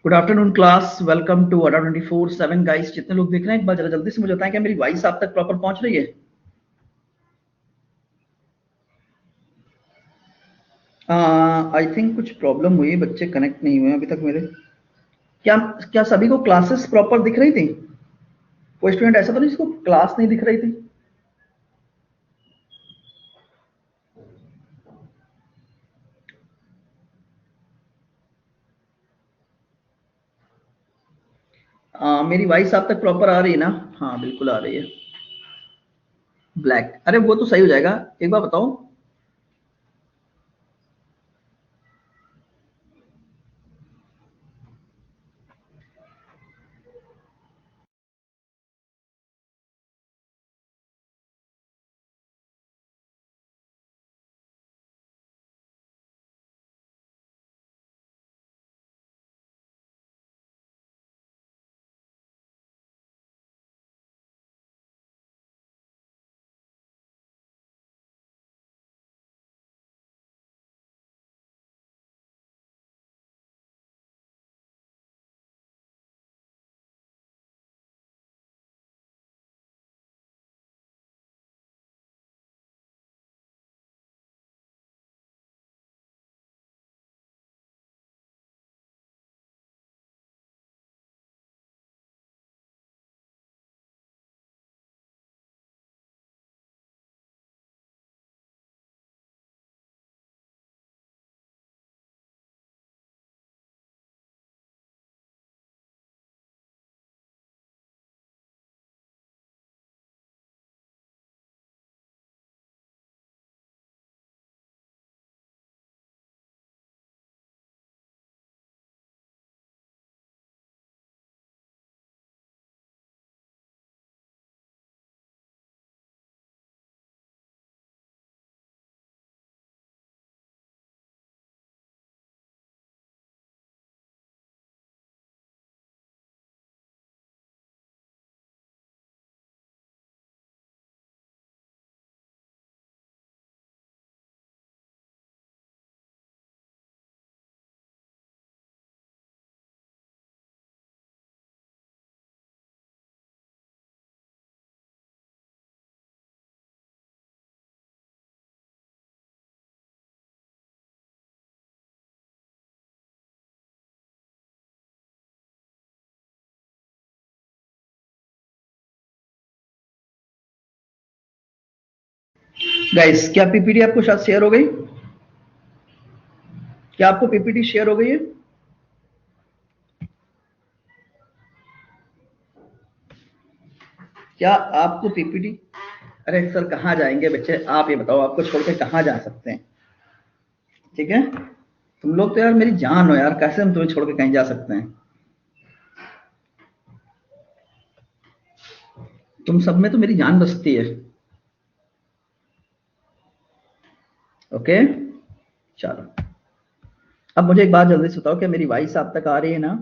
Good afternoon class, welcome to Adda 24/7 guys. जितने लोग देख रहे हैं एक बार जरा जल्दी से मुझे बताएं, क्या मेरी वॉइस आप तक प्रॉपर पहुंच रही है? आई थिंक कुछ प्रॉब्लम हुई, बच्चे कनेक्ट नहीं हुए अभी तक मेरे। क्या क्या सभी को क्लासेस प्रॉपर दिख रही थी? कोई स्टूडेंट ऐसा तो नहीं जिसको क्लास नहीं दिख रही थी? मेरी वॉइस आप तक प्रॉपर आ रही है ना? हाँ बिल्कुल आ रही है। ब्लैक, अरे वो तो सही हो जाएगा। एक बार बताओ। गाइस, क्या पीपीटी आपको शायद शेयर हो गई? क्या आपको पीपीटी शेयर हो गई है? क्या आपको पीपीटी? अरे सर कहाँ जाएंगे बच्चे, आप ये बताओ, आपको छोड़ के कहाँ जा सकते हैं? ठीक है, तुम लोग तो यार मेरी जान हो यार, कैसे हम तुम्हें छोड़ के कहीं जा सकते हैं? तुम सब में तो मेरी जान बसती है। ओके, चलो। अब मुझे एक बात जल्दी से बताओ, क्या मेरी वॉइस आप तक आ रही है ना?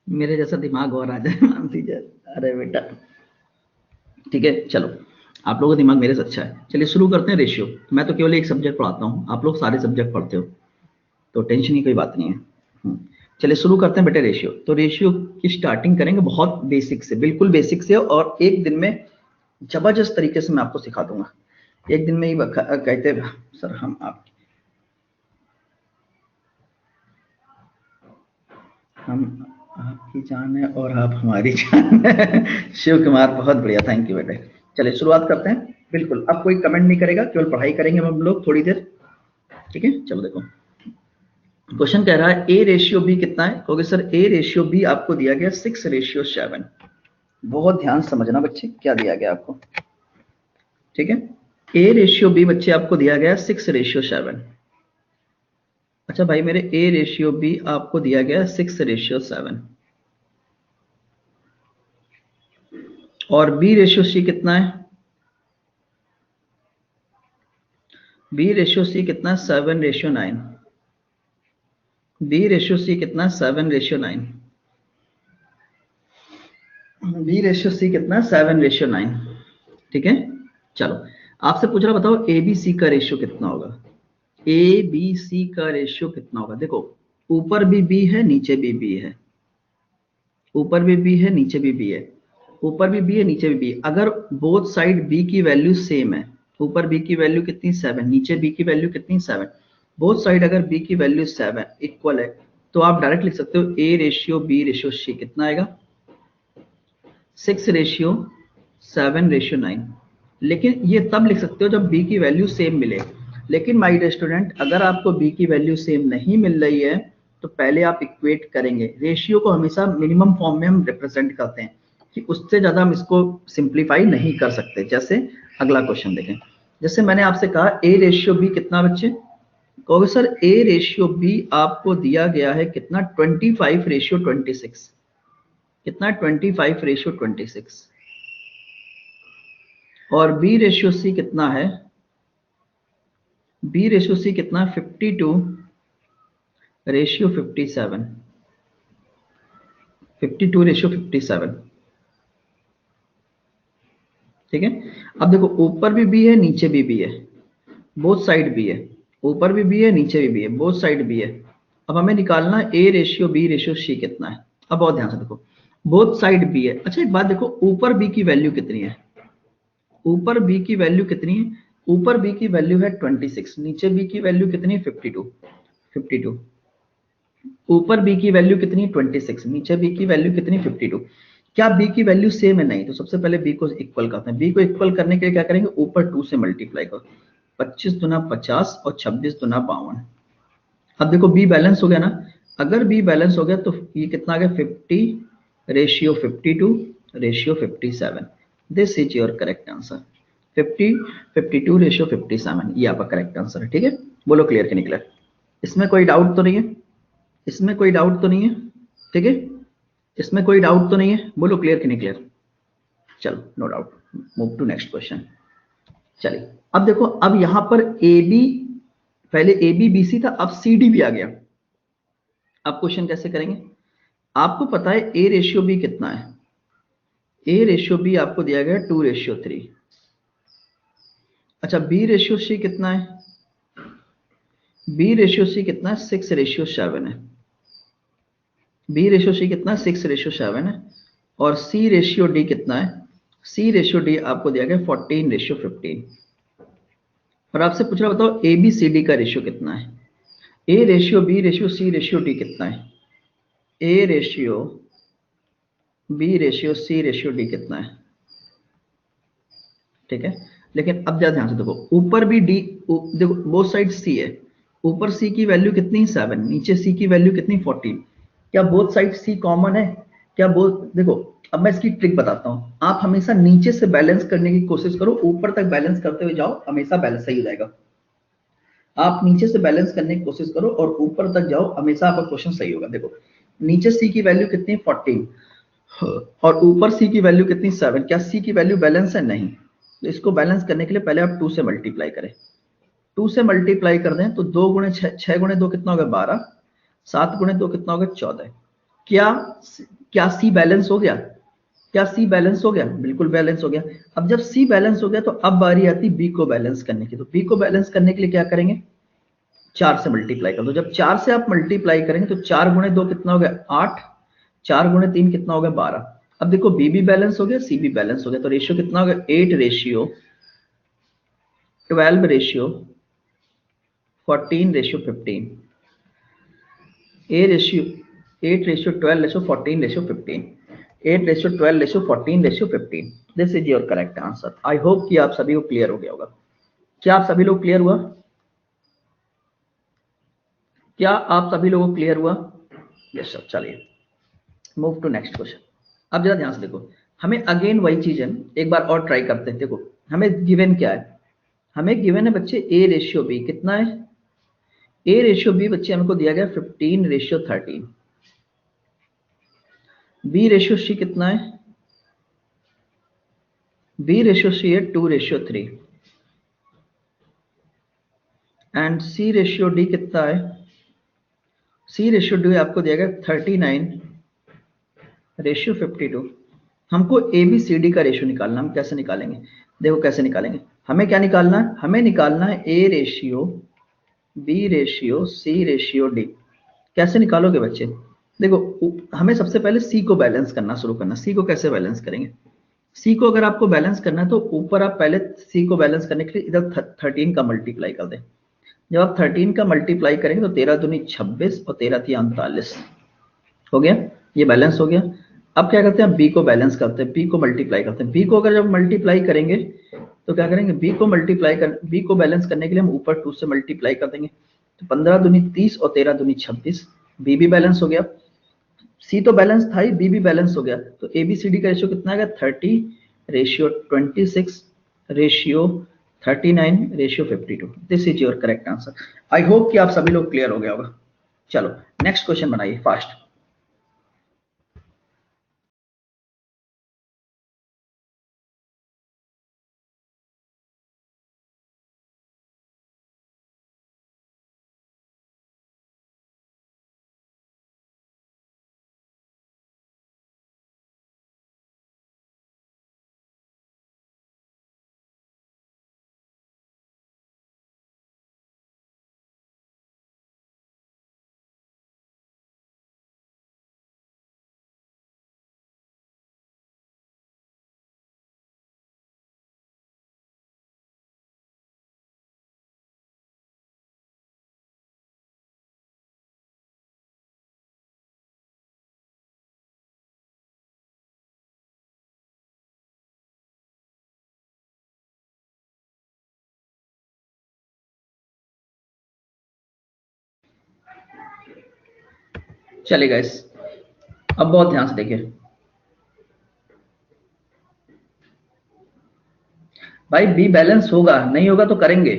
मेरे जैसा दिमाग और आ जाए मानसी जी। अरे बेटा, ठीक है चलो। आप लोगों का दिमाग मेरे से अच्छा है। चलिए शुरू करते हैं। रेशियो, मैं तो केवल एक सब्जेक्ट पढ़ाता हूँ, आप लोग सारे सब्जेक्ट पढ़ते हो, तो टेंशन की कोई बात नहीं है। चलिए शुरू करते हैं बेटे। रेशियो, तो रेशियो की स्टार्टिंग करेंगे बहुत बेसिक से, बिल्कुल बेसिक से, और एक दिन में जबरदस्त तरीके से मैं आपको सिखा दूंगा। एक दिन में ही कहते सर हम आपकी जान है और आप हमारी जान है। शिव कुमार, बहुत बढ़िया, थैंक यू बेटे। चलिए शुरुआत करते हैं। बिल्कुल, अब कोई कमेंट नहीं करेगा, केवल पढ़ाई करेंगे हम लोग थोड़ी देर। ठीक है, चलो देखो। क्वेश्चन कह रहा है ए रेशियो बी कितना है? क्योंकि सर ए रेशियो बी आपको दिया गया 6:7। बहुत ध्यान से समझना बच्चे, क्या दिया गया आपको। ठीक है, ए रेशियो बी बच्चे आपको दिया गया 6:7। अच्छा भाई मेरे ए रेशियो बी आपको दिया गया है 6:7 और बी रेशियो सी कितना है? बी रेशियो सी कितना है? 7:9। बी रेशियो सी कितना है? 7:9। बी रेशियो सी कितना है? 7:9। ठीक है, चलो आपसे पूछ रहा बताओ ए बी सी का रेशियो कितना होगा? ए बी सी का रेशियो कितना होगा? देखो ऊपर भी बी है, नीचे भी बी है, ऊपर भी बी है, नीचे भी बी है, ऊपर भी बी है, नीचे भी बी है। अगर बोथ साइड बी की वैल्यू सेम है, ऊपर बी की वैल्यू कितनी? 7, नीचे बी की वैल्यू कितनी? 7, बोथ साइड अगर बी की वैल्यू 7 इक्वल है, तो आप डायरेक्ट लिख सकते हो A ratio B ratio C कितना आएगा? 6:7:9। लेकिन ये तब लिख सकते हो जब बी की वैल्यू सेम मिले। लेकिन माय डियर स्टूडेंट, अगर आपको बी की वैल्यू सेम नहीं मिल रही है तो पहले आप इक्वेट करेंगे। रेशियो को हमेशा मिनिमम फॉर्म में हम रिप्रेजेंट करते हैं कि उससे ज्यादा हम इसको सिंप्लीफाई नहीं कर सकते। जैसे अगला क्वेश्चन देखें, जैसे मैंने आपसे कहा ए रेशियो बी कितना बच्चे? कहोगे सर ए रेशियो बी आपको दिया गया है कितना? 25:26। कितना? 25:26। और बी रेशियो सी कितना है? बी रेशियो सी कितना है? 52:57। 52:57। ठीक है, अब देखो ऊपर भी बी है, नीचे भी बी है, बोथ साइड बी है, ऊपर भी बी है, नीचे भी बी है, बोथ साइड बी है। अब हमें निकालना है A ratio B ratio C कितना है। अब बहुत ध्यान से देखो, बोथ साइड बी है। अच्छा एक बात देखो, ऊपर बी की वैल्यू कितनी है? ऊपर बी की वैल्यू कितनी है? ऊपर बी की वैल्यू है 26, नीचे बी की वैल्यू कितनी है? 52। 52। ऊपर बी की वैल्यू कितनी? 26, नीचे बी की वैल्यू कितनी? 52। क्या बी की वैल्यू सेम है? नहीं। तो सबसे पहले बी को इक्वल करते हैं। बी को इक्वल करने के लिए क्या करेंगे? ऊपर 2 से मल्टीप्लाई करो, 25 दूना 50 और 26 दूना 52। अब देखो बी बैलेंस हो गया ना। अगर बी बैलेंस हो गया तो ये कितना आ गया? 50:52:57। This is your correct answer. 50:52:57 ये आपका करेक्ट आंसर है। ठीक है, बोलो क्लियर कि नहीं क्लियर? इसमें कोई डाउट तो नहीं है? इसमें कोई डाउट तो नहीं है? ठीक है, इसमें कोई डाउट तो नहीं है? बोलो क्लियर कि नहीं क्लियर? चलो no doubt, move to next question. चलिए अब देखो, अब यहां पर ए बी, पहले ए बी बी सी था, अब सी डी भी आ गया। अब क्वेश्चन कैसे करेंगे? आपको पता है ए रेशियो बी कितना है? ए रेशियो बी आपको दिया गया 2:3। अच्छा बी रेशियो सी कितना है? बी रेशियो सी कितना है? 6:7 है। बी रेशियो सी कितना है? 6:7 है। और सी रेशियो डी कितना है? सी रेशियो डी आपको दिया गया 14:15। और आपसे पूछ रहा बताओ ए बी सी डी का रेशियो कितना है? A ratio B ratio C ratio D कितना है? A ratio B ratio C ratio D कितना है? ठीक है, लेकिन अब ज्यादा ध्यान से देखो, ऊपर भी डी, देखो बोथ साइड सी है, ऊपर सी की वैल्यू कितनी? 7, नीचे सी की वैल्यू कितनी? 14। क्या बोथ साइड सी कॉमन है? क्या बोथ, देखो अब मैं इसकी ट्रिक बताता हूं। आप हमेशा नीचे से बैलेंस करने की कोशिश करो, ऊपर तक बैलेंस करते हुए जाओ, हमेशा बैलेंस सही हो जाएगा। आप नीचे से बैलेंस करने की कोशिश करो और ऊपर तक जाओ, हमेशा आपका क्वेश्चन सही होगा। देखो नीचे सी की वैल्यू कितनी? 14 और ऊपर सी की वैल्यू कितनी? 7। क्या सी की वैल्यू बैलेंस है? नहीं। तो इसको बैलेंस करने के लिए पहले आप 2 से मल्टीप्लाई करें। 2 से मल्टीप्लाई कर दें तो 2 गुणे 6, 6 गुणे 2 कितना होगा? 12, 7 गुणे 2 कितना होगा? 14। क्या क्या सी बैलेंस हो गया? क्या सी बैलेंस हो गया? बिल्कुल बैलेंस हो गया। अब जब सी बैलेंस हो गया तो अब बारी आती बी को बैलेंस करने की। तो बी को बैलेंस करने के लिए क्या करेंगे? 4 से मल्टीप्लाई कर दो। जब 4 से आप मल्टीप्लाई करेंगे तो 4 गुणे 2 कितना हो गया? 8, 4 गुणे 3 कितना हो गया? 12। अब देखो बी भी बैलेंस हो गया, सी भी बैलेंस हो गया, तो रेशियो कितना हो गया? 8:12:14:15। ए ratio 8:12:14:15। 8:12:14:15। This is your correct answer. I hope कि आप सभी को क्लियर हो गया होगा। क्या आप सभी लोग क्लियर हुआ? क्या आप सभी लोगों को क्लियर हुआ? Yes sir. चलिए मूव टू नेक्स्ट क्वेश्चन। अब जरा ध्यान से देखो, हमें अगेन वही चीज है, एक बार और ट्राई करते हैं। देखो हमें गिवन क्या है? हमें गिवन है बच्चे ए रेशियो बी कितना है? ए रेशियो बी बच्चे हमको दिया गया 15:13। बी रेशियो सी कितना है? बी रेशियो सी है 2:3 एंड सी रेशियो डी कितना है? सी रेशियो डी आपको दिया गया 39:52। हमको ए बी सी डी का रेशियो निकालना, हम कैसे निकालेंगे? देखो कैसे निकालेंगे। हमें क्या निकालना है? हमें निकालना है A ratio B ratio C ratio D. कैसे निकालोगे बच्चे? देखो हमें सबसे पहले सी को बैलेंस करना शुरू करना। सी को कैसे बैलेंस करेंगे? सी को अगर आपको बैलेंस करना है तो ऊपर आप पहले सी को बैलेंस करने के लिए इधर 13 का मल्टीप्लाई कर दें। जब आप 13 का मल्टीप्लाई करेंगे तो 13 दूनी 26 और 13 थी 39। हो गया, ये बैलेंस हो गया। अब क्या करते हैं? बी को बैलेंस करते हैं, बी को मल्टीप्लाई करते हैं। बी को अगर जब मल्टीप्लाई करेंगे तो क्या करेंगे? बी को बैलेंस करने के लिए हम ऊपर 2 से मल्टीप्लाई कर देंगे। तो 15 दूनी 30 और 13 दूनी 26। बी भी बैलेंस हो गया। सी तो बैलेंस था ही, बी भी बैलेंस हो गया। तो ए बी सी डी का रेशियो कितना आएगा? 30:26:39:52। This is your correct answer. I hope कि आप सभी लोग क्लियर हो गया होगा। चलो नेक्स्ट क्वेश्चन बनाइए फास्ट। चलिए गाइस, अब बहुत ध्यान से देखिए भाई। बी बैलेंस होगा, नहीं होगा तो करेंगे,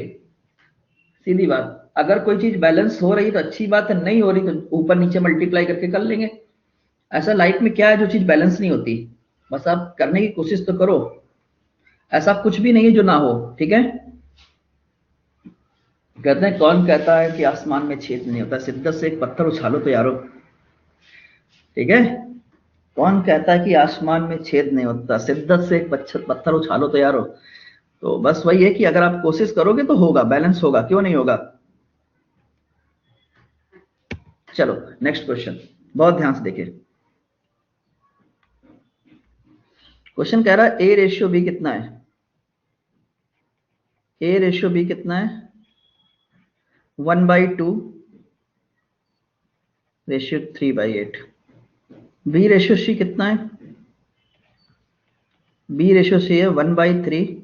सीधी बात। अगर कोई चीज बैलेंस हो रही तो अच्छी बात है, नहीं हो रही तो ऊपर नीचे मल्टीप्लाई करके कर लेंगे। ऐसा लाइफ में क्या है जो चीज बैलेंस नहीं होती? बस आप करने की कोशिश तो करो। ऐसा कुछ भी नहीं है जो ना हो, ठीक है। कहते हैं कौन कहता है कि आसमान में छेद नहीं होता? शिद्दत से एक पत्थर उछालो तो यारो, ठीक है। कौन कहता है कि आसमान में छेद नहीं होता? शिद्दत से एक पत्थर उछालो तो यारो। तो बस वही है कि अगर आप कोशिश करोगे तो होगा, बैलेंस होगा, क्यों नहीं होगा। चलो नेक्स्ट क्वेश्चन, बहुत ध्यान से देखिए। क्वेश्चन कह रहा है ए रेशियो बी कितना है? ए रेशियो बी कितना है? 1/2 रेशियो 3/8। बी रेशियो सी कितना है? बी रेशियो सी है 1/3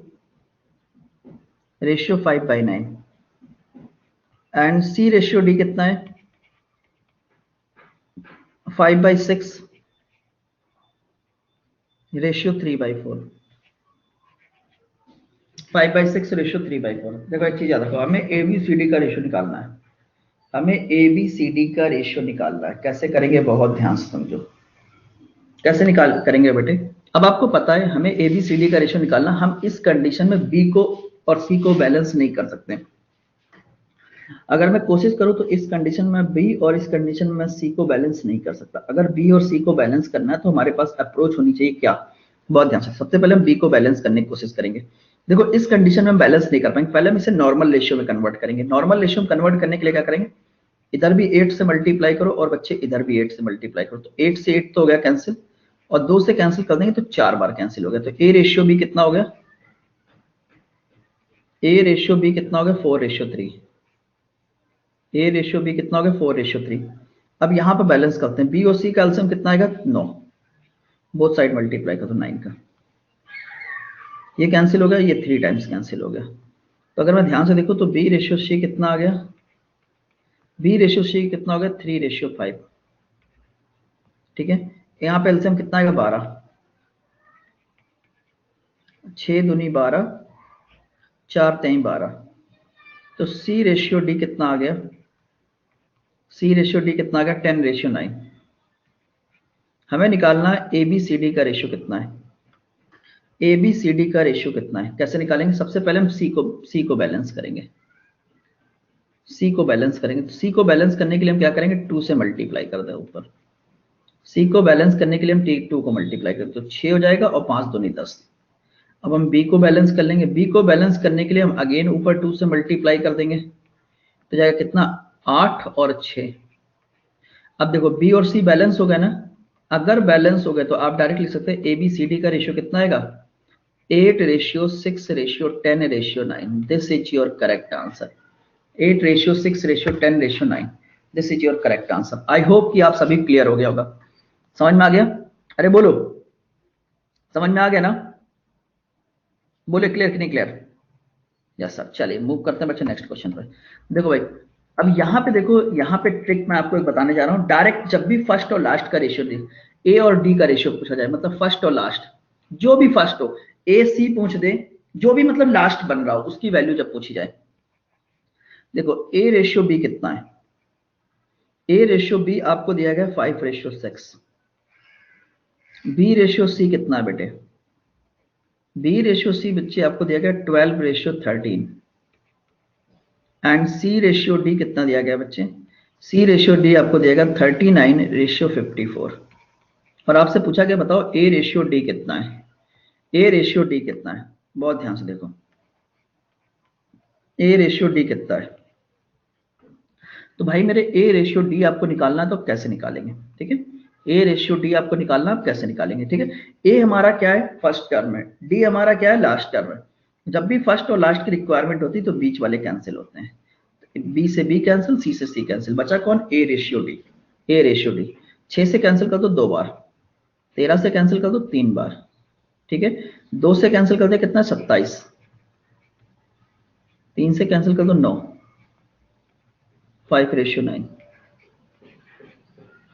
ratio 5/9। And C ratio D कितना है? 5/6 रेशियो 3/4। 5/6 रेशियो 3/4। देखो एक चीज याद रखो, हमें ए बी सी डी का रेशियो निकालना है। हमें ए बी सी डी का रेशियो निकालना है। कैसे करेंगे? बहुत ध्यान से समझो, कैसे निकाल करेंगे बेटे। अब आपको पता है हमें ए बी सी डी का रेशियो निकालना। हम इस कंडीशन में बी को और सी को बैलेंस नहीं कर सकते। अगर मैं कोशिश करूं तो इस कंडीशन में बी और इस कंडीशन में सी को बैलेंस नहीं कर सकता। अगर बी और सी को बैलेंस करना है तो हमारे पास अप्रोच होनी चाहिए क्या? बहुत ध्यान से। सबसे पहले हम बी को बैलेंस करने की कोशिश करेंगे। देखो इस कंडीशन में हम बैलेंस नहीं कर पाएंगे, पहले हम इसे नॉर्मल रेशियो में कन्वर्ट करेंगे। नॉर्मल रेशियो में कन्वर्ट करने के लिए क्या करेंगे? इधर भी 8 से मल्टीप्लाई करो और बच्चे इधर भी 8 से मल्टीप्लाई करो। तो 8 से 8 तो हो गया कैंसिल, और 2 से कैंसिल कर देंगे तो 4 बार कैंसिल हो गया। तो ए रेशियो बी कितना हो गया? ए रेशियो बी कितना हो गया? 4:3। ए रेशियो बी कितना हो गया? 4:3। अब यहां पर बैलेंस करते हैं। बी और सी का एलसीएम कितना आएगा? 9। बोथ साइड मल्टीप्लाई कर दो 9 का, ये कैंसिल हो गया, ये 3 टाइम्स कैंसिल हो गया। तो अगर मैं ध्यान से देखूं तो बी रेशियो सी कितना आ गया? बी रेशियो सी कितना हो गया? 3:5। ठीक है, यहाँ पे एलसीएम कितना आएगा? 12। 6 दूनी 12, 4 3 12। तो सी रेशियो डी कितना आ गया? सी रेशियो डी कितना आ गया 10:9। हमें निकालना है ए बी सी डी का रेशियो कितना है। ए बी सी डी का रेशियो कितना है, कैसे निकालेंगे? सबसे पहले हम सी को बैलेंस करेंगे। सी को बैलेंस करेंगे तो सी को बैलेंस करने के लिए हम क्या करेंगे, 2 से मल्टीप्लाई कर दें ऊपर। सी को बैलेंस करने के लिए हम 2 को मल्टीप्लाई करें तो 6 हो जाएगा और 5 दूनी 10। अब हम बी को बैलेंस कर लेंगे। बी को बैलेंस करने के लिए हम अगेन ऊपर 2 से मल्टीप्लाई कर देंगे तो जाएगा कितना, 8 और 6। अब देखो बी और सी बैलेंस हो गए ना, अगर बैलेंस हो गए तो आप डायरेक्ट लिख सकते हैं ए बी सी डी का रेशियो कितना आएगा, 8:6:10:9। This is your correct answer. 8:6:10:9। This is your correct answer. I hope कि आप सभी क्लियर हो गया होगा। समझ में आ गया? अरे बोलो, समझ में आ गया ना? बोले क्लियर कि नहीं क्लियर? Yes sir. चलिए मूव करते हैं बच्चे नेक्स्ट क्वेश्चन पर। देखो भाई, अब यहाँ पे देखो, यहाँ पे ट्रिक मैं आपको एक बताने जा रहा हूँ। डायरेक्ट जब भी फर्स्ट और लास्ट का रेशियो दे, ए और डी का रेशियो पूछा जाए, मतलब फर्स्ट और लास्ट, जो भी फर्स्ट हो, ए सी पूछ दे, जो भी मतलब लास्ट बन रहा हो उसकी वैल्यू जब पूछी जाए। देखो ए रेशियो बी कितना है, ए रेशियो बी आपको दिया गया 5:6। बी रेशियो सी कितना है बेटे, बी रेशियो सी बच्चे आपको दिया गया 12:13। एंड सी रेशियो डी कितना दिया गया बच्चे, सी रेशियो डी आपको दिया गया 39:54। और आपसे पूछा गया बताओ ए रेशियो डी कितना है, ए रेशियो डी कितना है। बहुत ध्यान से देखो, ए रेशियो डी कितना है। तो भाई मेरे ए रेशियो डी आपको निकालना है तो कैसे निकालेंगे, ठीक है? ए रेशियो डी आपको निकालना, आप कैसे निकालेंगे, ठीक है? ए हमारा क्या है, फर्स्ट टर्म है, डी हमारा क्या है, लास्ट टर्म है। जब भी फर्स्ट और लास्ट की रिक्वायरमेंट होती है तो बीच वाले कैंसिल होते हैं। बी से बी कैंसिल, सी से सी कैंसिल, बचा कौन, ए रेशियो डी। ए रेशियो डी 6 से कैंसिल कर दो 2 बार, 13 से कैंसिल कर दो 3 बार, ठीक है? 2 से कैंसिल कर दो कितना, 27, 3 से कैंसिल कर दो 9, 5:9,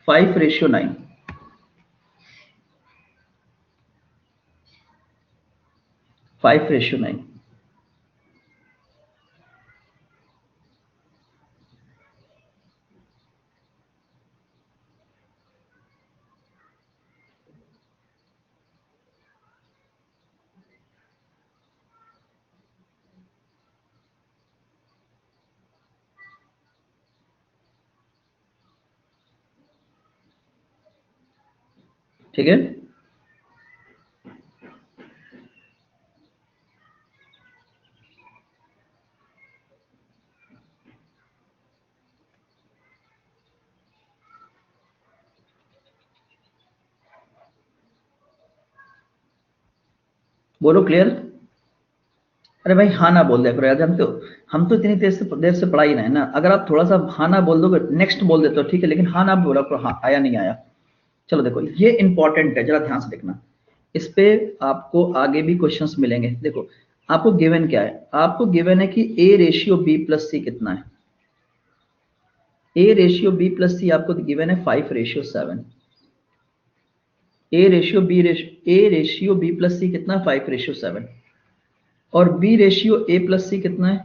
5:9, 5:9। ठीक है, बोलो क्लियर। अरे भाई हाँ ना बोल दिया करो यार, जानते हो हम तो इतनी देर से पढ़ा ही रहे हैं ना। अगर आप थोड़ा सा हाँ ना बोल दोगे, नेक्स्ट बोल देते हो ठीक है, लेकिन हाँ ना बोला करो, हाँ आया नहीं आया। चलो देखो ये इंपॉर्टेंट है, जरा ध्यान से देखना, इस पे आपको आगे भी क्वेश्चंस मिलेंगे। देखो आपको गिवन क्या है, आपको गिवन है कि ए रेशियो बी प्लस सी कितना है। ए रेशियो बी प्लस सी आपको गिवन है 5:7। ए रेशियो बी प्लस सी कितना, 5:7। और बी रेशियो ए प्लस सी कितना है,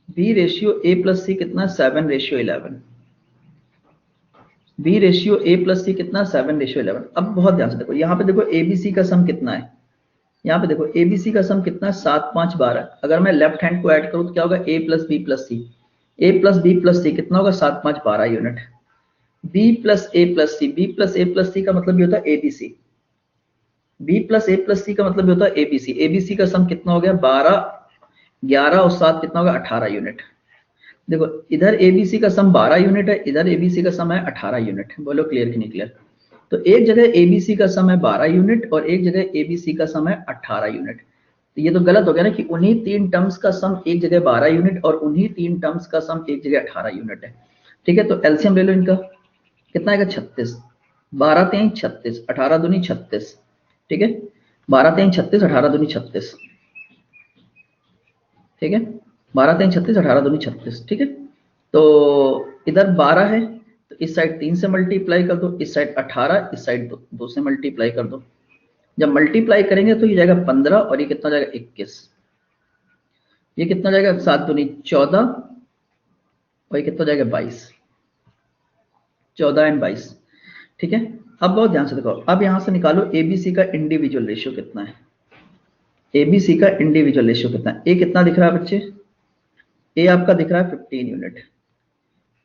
बी रेशियो ए प्लस सी कितना, 7:11। बी रेशियो ए प्लस सी कितना, 7:11। अब बहुत ध्यान से देखो, यहाँ पे देखो एबीसी का सम कितना है, यहाँ पे देखो एबीसी का सम कितना है, 7, 5, 12। अगर मैं लेफ्ट हैंड को ऐड करूँ तो क्या होगा, ए प्लस बी प्लस सी, ए प्लस बी प्लस सी कितना होगा, 7, 5, 12 यूनिट। बी प्लस ए प्लस सी, बी प्लस ए प्लस सी का मतलब भी होता है एबीसी, बी प्लस ए प्लस सी का मतलब भी होता है एबीसी। एबीसी का सम कितना हो गया, 12, 11 और 7 कितना होगा, 18 यूनिट। देखो इधर एबीसी का सम 12 यूनिट है, इधर एबीसी का सम है 18 यूनिट। बोलो क्लियर कि नहीं क्लियर? तो एक जगह एबीसी का सम है 12 यूनिट और एक जगह एबीसी का सम है 18 यूनिट। तो ये तो गलत हो गया ना कि उन्हीं 3 टर्म्स का सम एक जगह 12 यूनिट और उन्हीं 3 टर्म्स का सम एक जगह 18 यूनिट है। ठीक है, तो एलसीएम ले लो इनका, कितना आएगा, 36, 12 3 36, 18 दूनी 36। ठीक है, 12 3 36, 18 दूनी 36। ठीक है, 12 3 36, 18 दूनी 36। ठीक है, तो इधर 12 है तो इस साइड 3 से मल्टीप्लाई कर दो, इस साइड 18, इस साइड 2 से मल्टीप्लाई कर दो। जब मल्टीप्लाई करेंगे तो ये जाएगा 15 और ये कितना जाएगा 21। ये कितना जाएगा, 7 दूनी 14 और ये कितना जाएगा 22। 14:22। ठीक है, अब बहुत ध्यान से देखो, अब यहां से निकालो एबीसी का इंडिविजुअल रेशियो कितना है। एबीसी का इंडिविजुअल रेशियो कितना है? ए कितना दिख रहा है बच्चे? ए आपका दिख रहा है 15 यूनिट,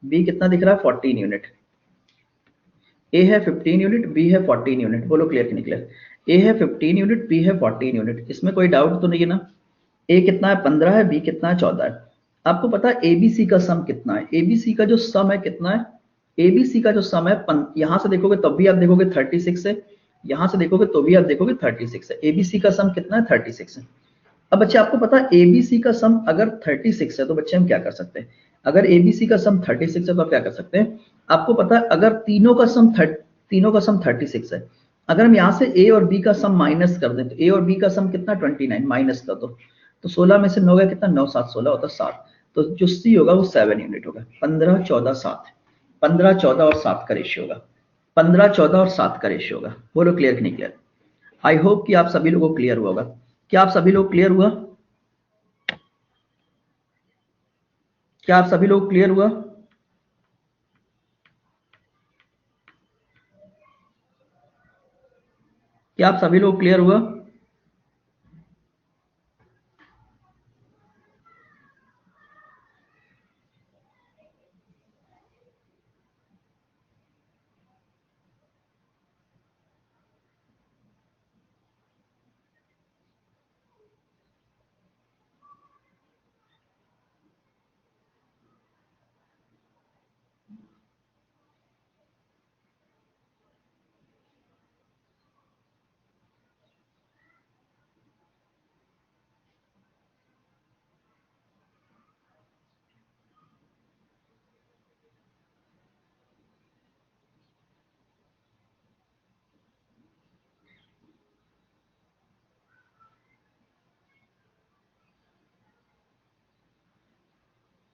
बी कितना दिख रहा है 14 यूनिट। ए है 15 यूनिट, बी है 14 यूनिट। बोलो क्लियर कि नहीं क्लियर? ए है 15 यूनिट, बी है 14 यूनिट, इसमें कोई डाउट तो नहीं है ना? ए कितना है 15 है, बी कितना है 14 है। आपको पता है एबीसी का सम कितना है? एबीसी का जो सम है कितना है? एबीसी का जो सम है, यहां से देखोगे तब भी आप देखोगे 36 है, यहां से देखोगे तो भी आप देखोगे 36 है। एबीसी का सम कितना है? 36 है। अब बच्चे आपको पता है एबीसी का सम अगर 36 है तो बच्चे हम क्या कर सकते हैं? अगर एबीसी का सम 36 है तो आप क्या कर सकते हैं? आपको पता है अगर तीनों का सम 36 है, अगर हम यहाँ से ए और बी का सम माइनस कर दें तो ए और बी का सम कितना 29, माइनस कर दो तो 16 में से 9 गया कितना? 9 7 16 होता है 7। तो जो सी होगा वो 7 यूनिट होगा। 15 14 7, 15 14 और 7 का रेशियो होगा। 15 14 और 7 का रेशियो होगा। बोलो क्लियर कि नहीं क्लियर? आई होप कि आप सभी लोगों को क्लियर हुआ होगा। क्या आप सभी लोग क्लियर हुआ? क्या आप सभी लोग क्लियर हुआ? क्या आप सभी लोग क्लियर हुआ?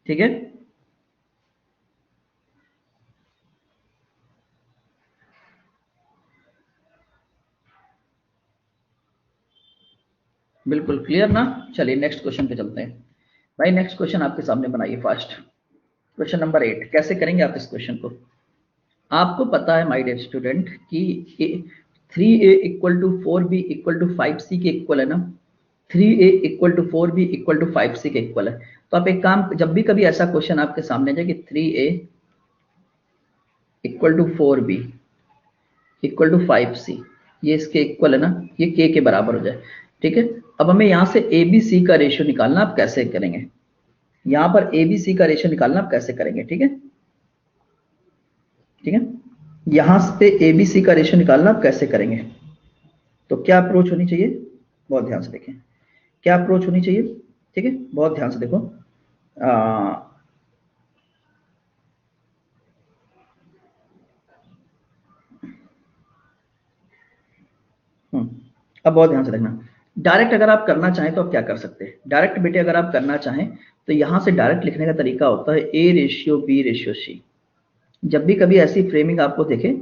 ठीक है, बिल्कुल क्लियर ना? चलिए नेक्स्ट क्वेश्चन पे चलते हैं। भाई नेक्स्ट क्वेश्चन आपके सामने बनाइए फास्ट। क्वेश्चन नंबर 8, कैसे करेंगे आप इस क्वेश्चन को? आपको पता है माय डियर स्टूडेंट कि 3a equal to 4b equal to 5c के इक्वल है ना? 3a equal to 4b equal to 5c के इक्वल है। तो आप एक काम, जब भी कभी ऐसा क्वेश्चन आपके सामने जाए कि 3a equal to 4b equal to 5c, ये इसके इक्वल है ना, ये k के बराबर हो जाए। ठीक है, अब हमें यहाँ से ए बी सी का रेशियो निकालना, आप कैसे करेंगे? यहाँ पर ए बी सी का रेशियो निकालना आप कैसे करेंगे? ठीक है, ठीक है, यहाँ पे ए बी सी का रेशियो निकालना आप कैसे करेंगे? तो क्या अप्रोच होनी चाहिए? बहुत ध्यान से देखें, क्या अप्रोच होनी चाहिए? ठीक है, बहुत ध्यान से देखो। आ, अब बहुत ध्यान से देखना। डायरेक्ट अगर आप करना चाहें तो आप क्या कर सकते हैं? डायरेक्ट बेटे अगर आप करना चाहें तो यहां से डायरेक्ट लिखने का तरीका होता है A ratio B ratio C. जब भी कभी ऐसी फ्रेमिंग आपको दिखे,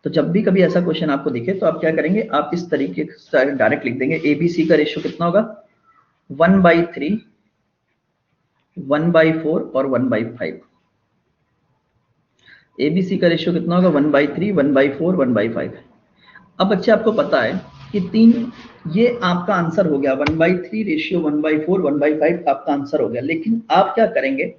तो जब भी कभी ऐसा क्वेश्चन आपको दिखे तो आप क्या करेंगे? आप इस तरीके से डायरेक्ट लिख देंगे ए बी सी का रेशियो कितना होगा? 1/3, 1/4 और 1/5। एबीसी का रेशियो कितना होगा? 1/3, 1/4, 1/5। अब बच्चे आपको पता है कि तीन, ये आपका आंसर हो गया। 1/3 रेशियो 1/4 1/5 आपका आंसर हो गया। लेकिन आप क्या करेंगे?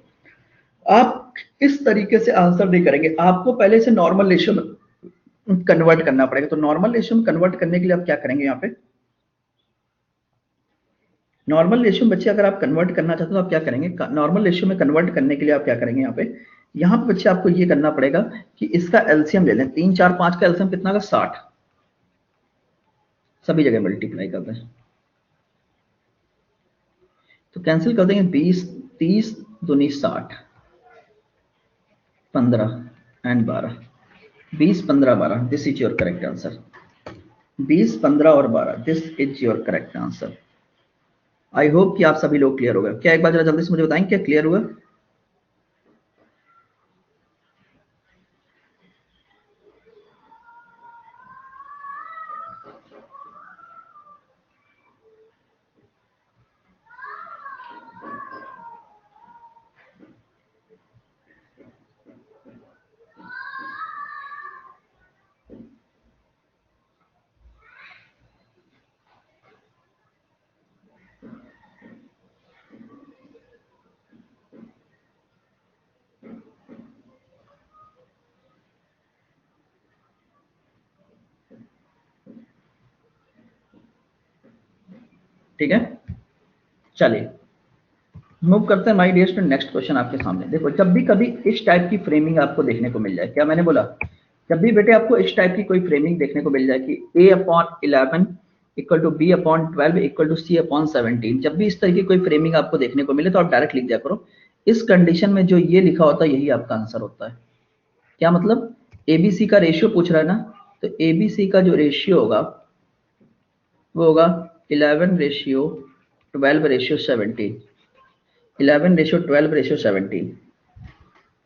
आप इस तरीके से आंसर नहीं करेंगे, आपको पहले से नॉर्मल रेशियो में कन्वर्ट करना पड़ेगा। तो नॉर्मल रेशियो में कन्वर्ट करने के लिए आप क्या करेंगे? यहाँ पे नॉर्मल रेशियो में बच्चे अगर आप कन्वर्ट करना चाहते हो तो आप क्या करेंगे? नॉर्मल रेशियो में कन्वर्ट करने के लिए आप क्या करेंगे? यहाँ पे बच्चे आपको ये करना पड़ेगा कि इसका एलसीएम ले लें। 3 4 5 का एलसीएम कितना का? 60। सभी जगह मल्टीप्लाई कर दें तो कैंसिल कर देंगे। 20 30 दूनी 60, 15 and 12, 20 15 12, this is your correct answer. 20 15 और 12, this is your correct answer. I hope कि आप सभी लोग क्लियर हो गए। क्या एक बार जरा जल्दी से मुझे बताएं, क्या क्लियर हुआ? ठीक है, चलिए मूव करते हैं my dear student. Next question आपके सामने देखो, जब भी कभी इस टाइप की फ्रेमिंग आपको देखने को मिल जाए, क्या मैंने बोला, जब भी बेटे आपको इस टाइप की कोई फ्रेमिंग देखने को मिल जाए कि a/11 equal to b/12 equal to c/17, जब भी इस तरह की कोई फ्रेमिंग आपको देखने को मिले तो आप डायरेक्ट लिख दिया करो, इस कंडीशन में जो ये लिखा होता है यही आपका आंसर होता है। क्या मतलब, एबीसी का रेशियो पूछ रहा है ना, तो एबीसी का जो रेशियो होगा वो होगा 11:12:17, 11:12:17,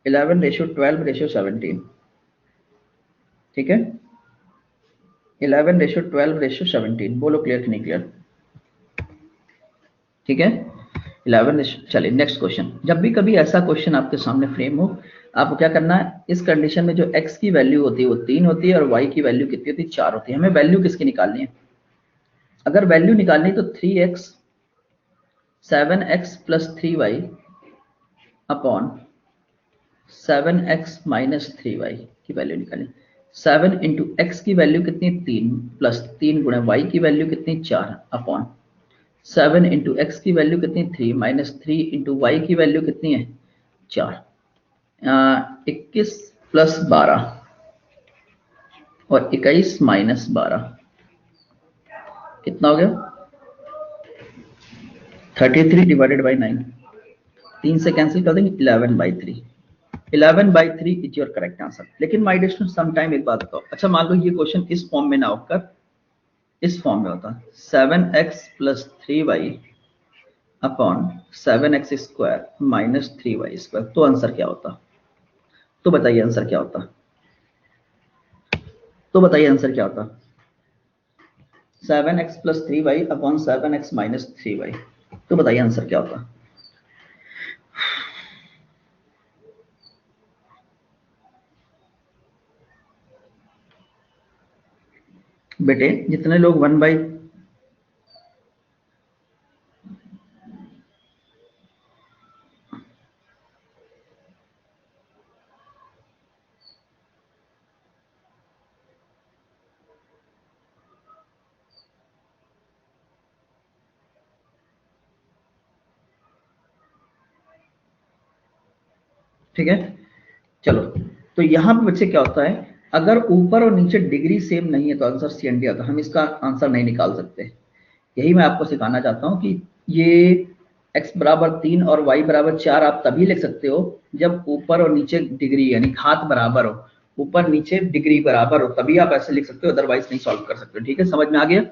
11:12:17, ठीक है, 11:12:17। बोलो क्लियर कि नहीं क्लियर, ठीक है 11। चलिए नेक्स्ट क्वेश्चन, जब भी कभी ऐसा क्वेश्चन आपके सामने फ्रेम हो, आपको क्या करना है, इस कंडीशन में जो x की वैल्यू होती है वो 3 होती है और y की वैल्यू कितनी होती है, 4 होती है। हमें वैल्यू किसकी निकालनी है, अगर वैल्यू निकालनी तो 3x 7x plus 3y upon 7x minus 3y की वैल्यू निकालें। 7 इंटू एक्स की वैल्यू कितनी, 3 प्लस 3 गुणा वाई की वैल्यू कितनी, 4 अपॉन 7 इंटू एक्स की वैल्यू कितनी, 3 माइनस 3 इंटू वाई की वैल्यू कितनी है, 4। 21 प्लस 12 और 21 माइनस 12 कितना हो गया, 33 डिवाइडेड बाई 9, 3 से कैंसिल कर देंगे, 11/3। 11/3 इज योर करेक्ट आंसर। लेकिन my dear student some time एक बात बताओ, अच्छा मान लो ये क्वेश्चन इस फॉर्म में ना होकर इस फॉर्म में होता, 7x plus 3y upon 7x square minus 3y square, तो आंसर क्या होता, तो बताइए आंसर क्या होता, तो बताइए आंसर क्या होता, 7x plus 3y upon 7x minus 3y, तो बताइए आंसर क्या होता। बेटे जितने लोग 1/, ठीक है, चलो तो यहां पे बच्चे क्या होता है, अगर ऊपर और नीचे डिग्री सेम नहीं है तो आंसर CND आता, हम इसका आंसर नहीं निकाल सकते। यही मैं आपको सिखाना चाहता हूं कि ये x बराबर 3 और y बराबर 4 आप तभी लिख सकते हो जब ऊपर और नीचे डिग्री यानी घात बराबर हो, ऊपर नीचे डिग्री बराबर हो, तभी आप ऐसे लिख सकते हो, अदरवाइज नहीं सॉल्व कर सकते। ठीक है, समझ में आ गया,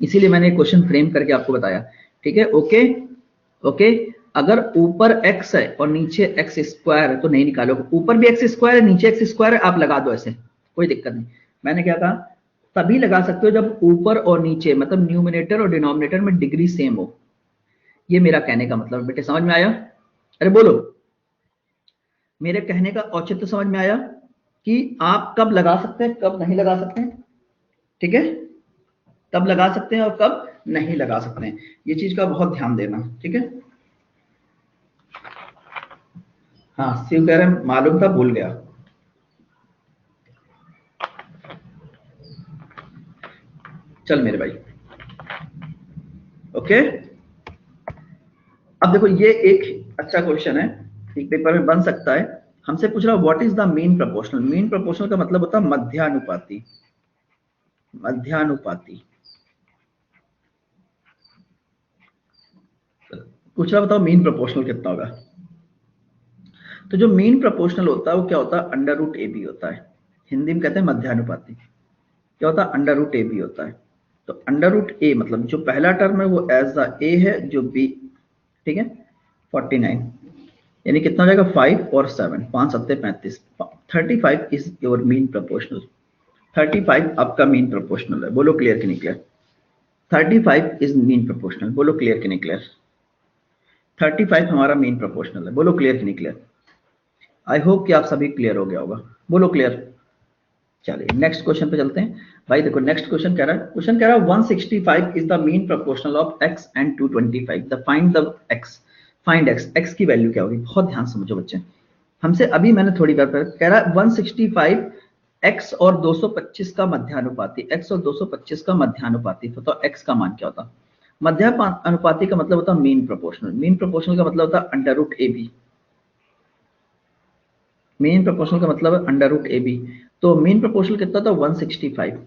इसीलिए मैंने क्वेश्चन फ्रेम करके आपको बताया। ठीक है, ओके ओके, अगर ऊपर x है और नीचे x स्क्वायर है तो नहीं निकालोगे, ऊपर भी x स्क्वायर है नीचे x स्क्वायर है, आप लगा दो ऐसे, कोई दिक्कत नहीं। मैंने क्या कहा, तभी लगा सकते हो जब ऊपर और नीचे मतलब न्यूमिनेटर और डिनोमिनेटर में डिग्री सेम हो, ये मेरा कहने का मतलब। बेटे समझ में आया, अरे बोलो, मेरे कहने का औचित्य समझ में आया कि आप कब लगा सकते हैं कब नहीं लगा सकते हैं। ठीक है, कब लगा सकते हैं और कब नहीं लगा सकते हैं, ये चीज का बहुत ध्यान देना। ठीक है, हाँ शिव कह रहे हैं मालूम था भूल गया, चल मेरे भाई, ओके। अब देखो ये एक अच्छा क्वेश्चन है, एक पेपर में बन सकता है। हमसे पूछ रहा है what is the mean proportional. Mean proportional का मतलब होता है मध्यानुपाती, मध्यानुपाती। पूछ रहा बताओ मीन प्रोपोर्शनल कितना होगा। तो जो मीन प्रोपोर्शनल होता है वो क्या होता है, अंडर रूट ए बी होता है, हिंदी में कहते हैं मध्यानुपाती। क्या होता है, अंडर रूट ए बी होता है। तो अंडर रूट ए मतलब जो पहला टर्म है वो एज द ए है, जो बी, ठीक है 49, यानी कितना हो जाएगा 5 और 7, 5 7 35, 35 इज योर मीन प्रोपोर्शनल। 35 आपका मीन प्रोपोर्शनल है, बोलो क्लियर कि नहीं क्लियर। 35 इज मीन प्रोपोर्शनल, बोलो क्लियर कि नहीं क्लियर। 35 हमारा मीन प्रोपोर्शनल है, बोलो क्लियर कि नहीं क्लियर। आई होप कि आप सभी क्लियर हो गया होगा, बोलो क्लियर। चलिए नेक्स्ट क्वेश्चन पे चलते हैं भाई। देखो नेक्स्ट क्वेश्चन कह रहा है, क्वेश्चन कह रहा है 165 is the mean proportional of x and 225 the find the x, find x, x की वैल्यू क्या होगी। बहुत ध्यान समझो बच्चे, हमसे अभी मैंने थोड़ी बार पर कह रहा है 165 x और 225 का मध्यानुपाती, x और 225 का मध्यानुपाती, तो x का मान क्या होता। मध्यानुपाती का मतलब होता है मीन प्रोपोर्शनल। मीन प्रोपोर्शनल का मतलब होता है under root A B. Mean proportional का मतलब है अंडर रूट ए बी। तो मीन प्रोपोर्शनल कितना था 165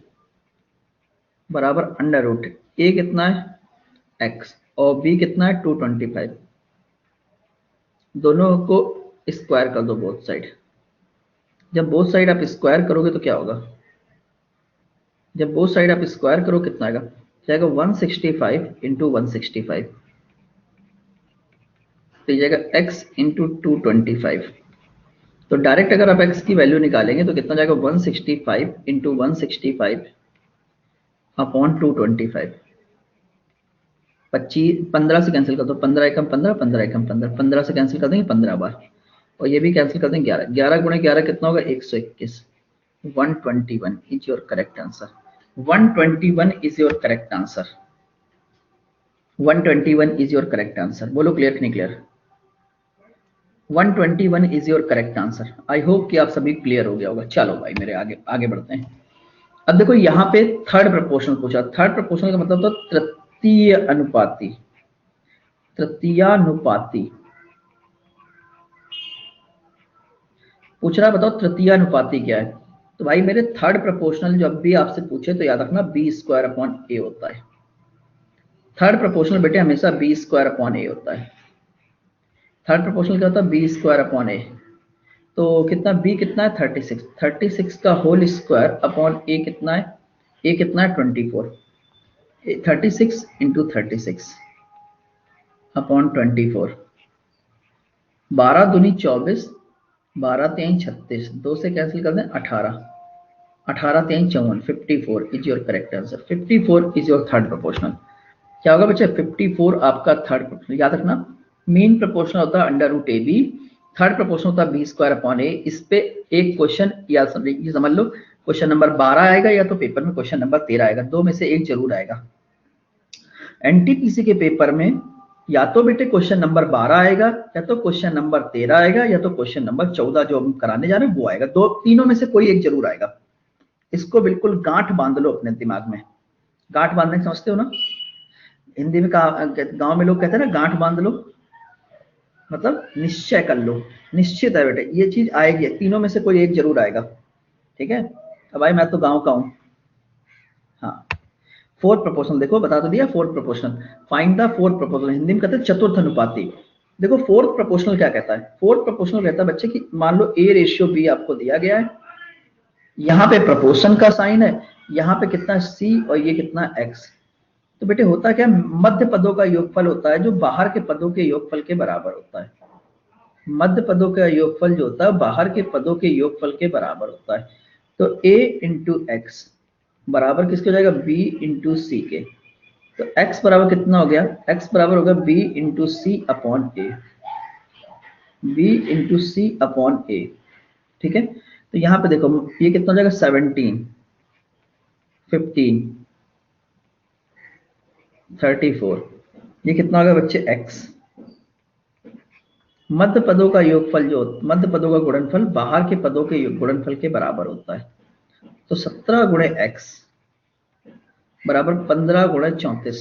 बराबर अंडर रूट ए कितना है x और b कितना है 225। दोनों को स्क्वायर कर दो बोथ साइड। जब बोथ साइड आप स्क्वायर करोगे तो क्या होगा, जब बोथ साइड आप स्क्वायर करो कितना आएगा, जाएगा 165 इंटू 165 तो जाएगा x इंटू 225। तो डायरेक्ट अगर आप x की वैल्यू निकालेंगे तो कितना जाएगा 165 इंटू 165 अपॉन 225। 25 15 से कैंसिल कर दो, 15 एकम 15, 15 एकम 15, 15 से कैंसिल कर देंगे 15 बार और ये भी कैंसिल कर देंगे 11, 11 गुणे 11 कितना होगा 121। 121 is your correct answer. 121 is your correct answer. 121 is your correct answer. बोलो क्लियर कि नहीं clear? 121 is your correct answer. I hope कि आप सभी क्लियर हो गया होगा। चलो भाई मेरे आगे आगे बढ़ते हैं। अब देखो यहाँ पे थर्ड प्रपोर्शनल पूछा। थर्ड प्रपोर्शनल का मतलब तो तृतीय अनुपाती। तृतीयानुपाती पूछ रहा है, बताओ तृतीयानुपाती क्या है। तो भाई मेरे थर्ड प्रपोर्शनल जब भी आपसे पूछे तो याद रखना बी स्क्वायर अपॉन ए होता है। थर्ड प्रपोर्शनल बेटे हमेशा बी स्क्वायर अपॉन ए होता है। थर्ड प्रपोर्शनल क्या होता है बी स्क्वायर अपॉन ए। तो कितना b कितना है 36, 36 का होल स्क्वायर अपॉन a कितना है, a कितना है 24। 36 इंटू 36 अपॉन 24। 12 दूनी 24, 12 3 36, 2 से कैंसिल कर दें 18, 18 3 54, 54 is your correct answer. 54 is your third proportional. क्या होगा बच्चे 54 आपका थर्ड प्रोपोर्शनल। याद रखना मीन प्रोपोर्शनल होता है under root A B, third proportional होता है बी स्क्वायर अपॉन ए। इस पे एक क्वेश्चन या समझ लो क्वेश्चन नंबर 12 आएगा या तो पेपर में क्वेश्चन नंबर 13 आएगा, दो में से एक जरूर आएगा। एनटीपीसी के पेपर में या तो बेटे क्वेश्चन नंबर 12 आएगा या तो क्वेश्चन नंबर 13 आएगा या तो क्वेश्चन नंबर 14 जो हम कराने जा रहे हैं वो आएगा। दो तीनों में से कोई एक जरूर आएगा। इसको बिल्कुल गांठ बांध लो अपने दिमाग में। गांठ बांधने समझते हो ना, हिंदी में गांव में लोग कहते हैं ना गांठ बांध लो, मतलब निश्चय कर लो, निश्चित है बेटे ये चीज आएगी, तीनों में से कोई एक जरूर आएगा। ठीक है, अब भाई मैं तो गांव का हूं। हाँ फोर्थ प्रोपोर्शनल देखो बता तो दिया। Fourth proportional find the fourth proportional, Hindi में कहते हैं चतुर्थ अनुपाती। देखो फोर्थ प्रोपोर्शनल क्या कहता है, फोर्थ प्रोपोर्शनल कहता है बच्चे कि मान लो a रेशियो b आपको दिया गया है, यहाँ पे प्रोपोर्शन का साइन है, यहाँ पे कितना c और ये कितना x। तो बेटे होता क्या मध्य पदों का योगफल होता है जो बाहर के पदों के योगफल के बराबर होता है। मध्य पदों का योगफल जो होता है बाहर के पदों के योगफल के बराबर होता है। तो a इंटू एक्स बराबर किसके हो जाएगा b इंटू सी के। तो x बराबर कितना हो गया, x बराबर होगा b इंटू सी अपॉन ए, b इंटू सी अपॉन ए। ठीक है, तो यहाँ पे देखो ये कितना हो जाएगा 17, 15, 34, ये कितना होगा बच्चे x। मध्य पदों का योगफल जो मध्य पदों का गुणनफल बाहर के पदों के गुणनफल के बराबर होता है। तो 17 गुणे x बराबर 15 गुणे 34।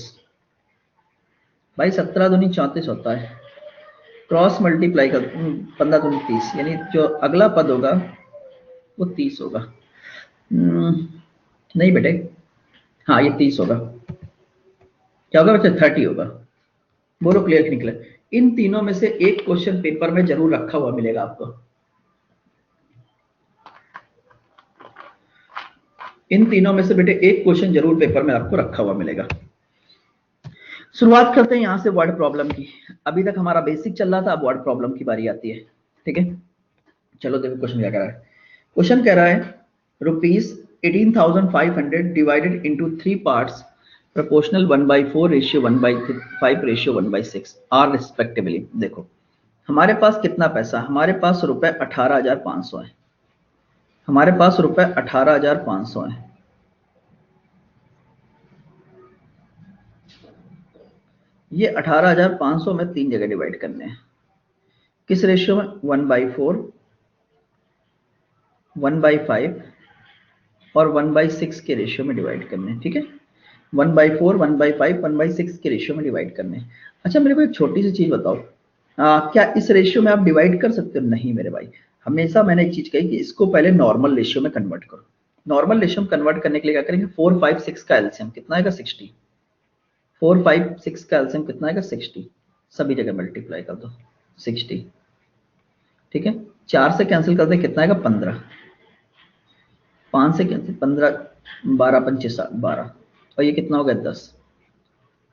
भाई 17 दूनी 34 होता है, क्रॉस मल्टीप्लाई कर 15 दूनी 30, यानी जो अगला पद होगा वो 30 होगा। नहीं बेटे हाँ ये 30 होगा। क्या होगा बच्चे 30 होगा। बोलो क्लियर कि निकले? इन तीनों में से एक क्वेश्चन पेपर में जरूर रखा हुआ मिलेगा आपको। इन तीनों में से बेटे एक क्वेश्चन जरूर पेपर में आपको रखा हुआ मिलेगा। शुरुआत करते हैं यहां से वर्ड प्रॉब्लम की। अभी तक हमारा बेसिक चल रहा था, अब वर्ड प्रॉब्लम की बारी आती है। ठीक है, चलो देखो क्वेश्चन क्या कह रहा है। क्वेश्चन कह रहा है ₹18,500 divided into 3 parts proportional 1/4 ratio 1/5 ratio 1/6 are respectively. देखो हमारे पास कितना पैसा, हमारे पास रुपए 18,500 है। हमारे पास रुपए 18,500 है। ये 18,500 में 3 जगह डिवाइड करने हैं। किस रेशियो में? 1/4, 1/5 और 1/6 के रेशियो में डिवाइड करने हैं। ठीक है, 1/4, 1/5, 1/6 के रेशियो में डिवाइड करने हैं। अच्छा मेरे को एक छोटी सी चीज बताओ, क्या इस रेशियो में आप डिवाइड कर सकते हो? नहीं मेरे भाई, हमेशा मैंने एक चीज कही कि इसको पहले नॉर्मल रेशियो में कन्वर्ट करो। नॉर्मल रेशियो में कन्वर्ट करने के लिए क्या करेंगे, 4, 5, 6 का एलसीएम कितना आएगा? 60। 4, 5, 6 का एलसीएम कितना आएगा? 60। सभी जगह मल्टीप्लाई कर दो 60। ठीक है, 4 से कैंसिल कर दे कितना आएगा? 15। 5 से कैंसिल 15, 12 पंचे 12, और ये कितना हो गया? 10।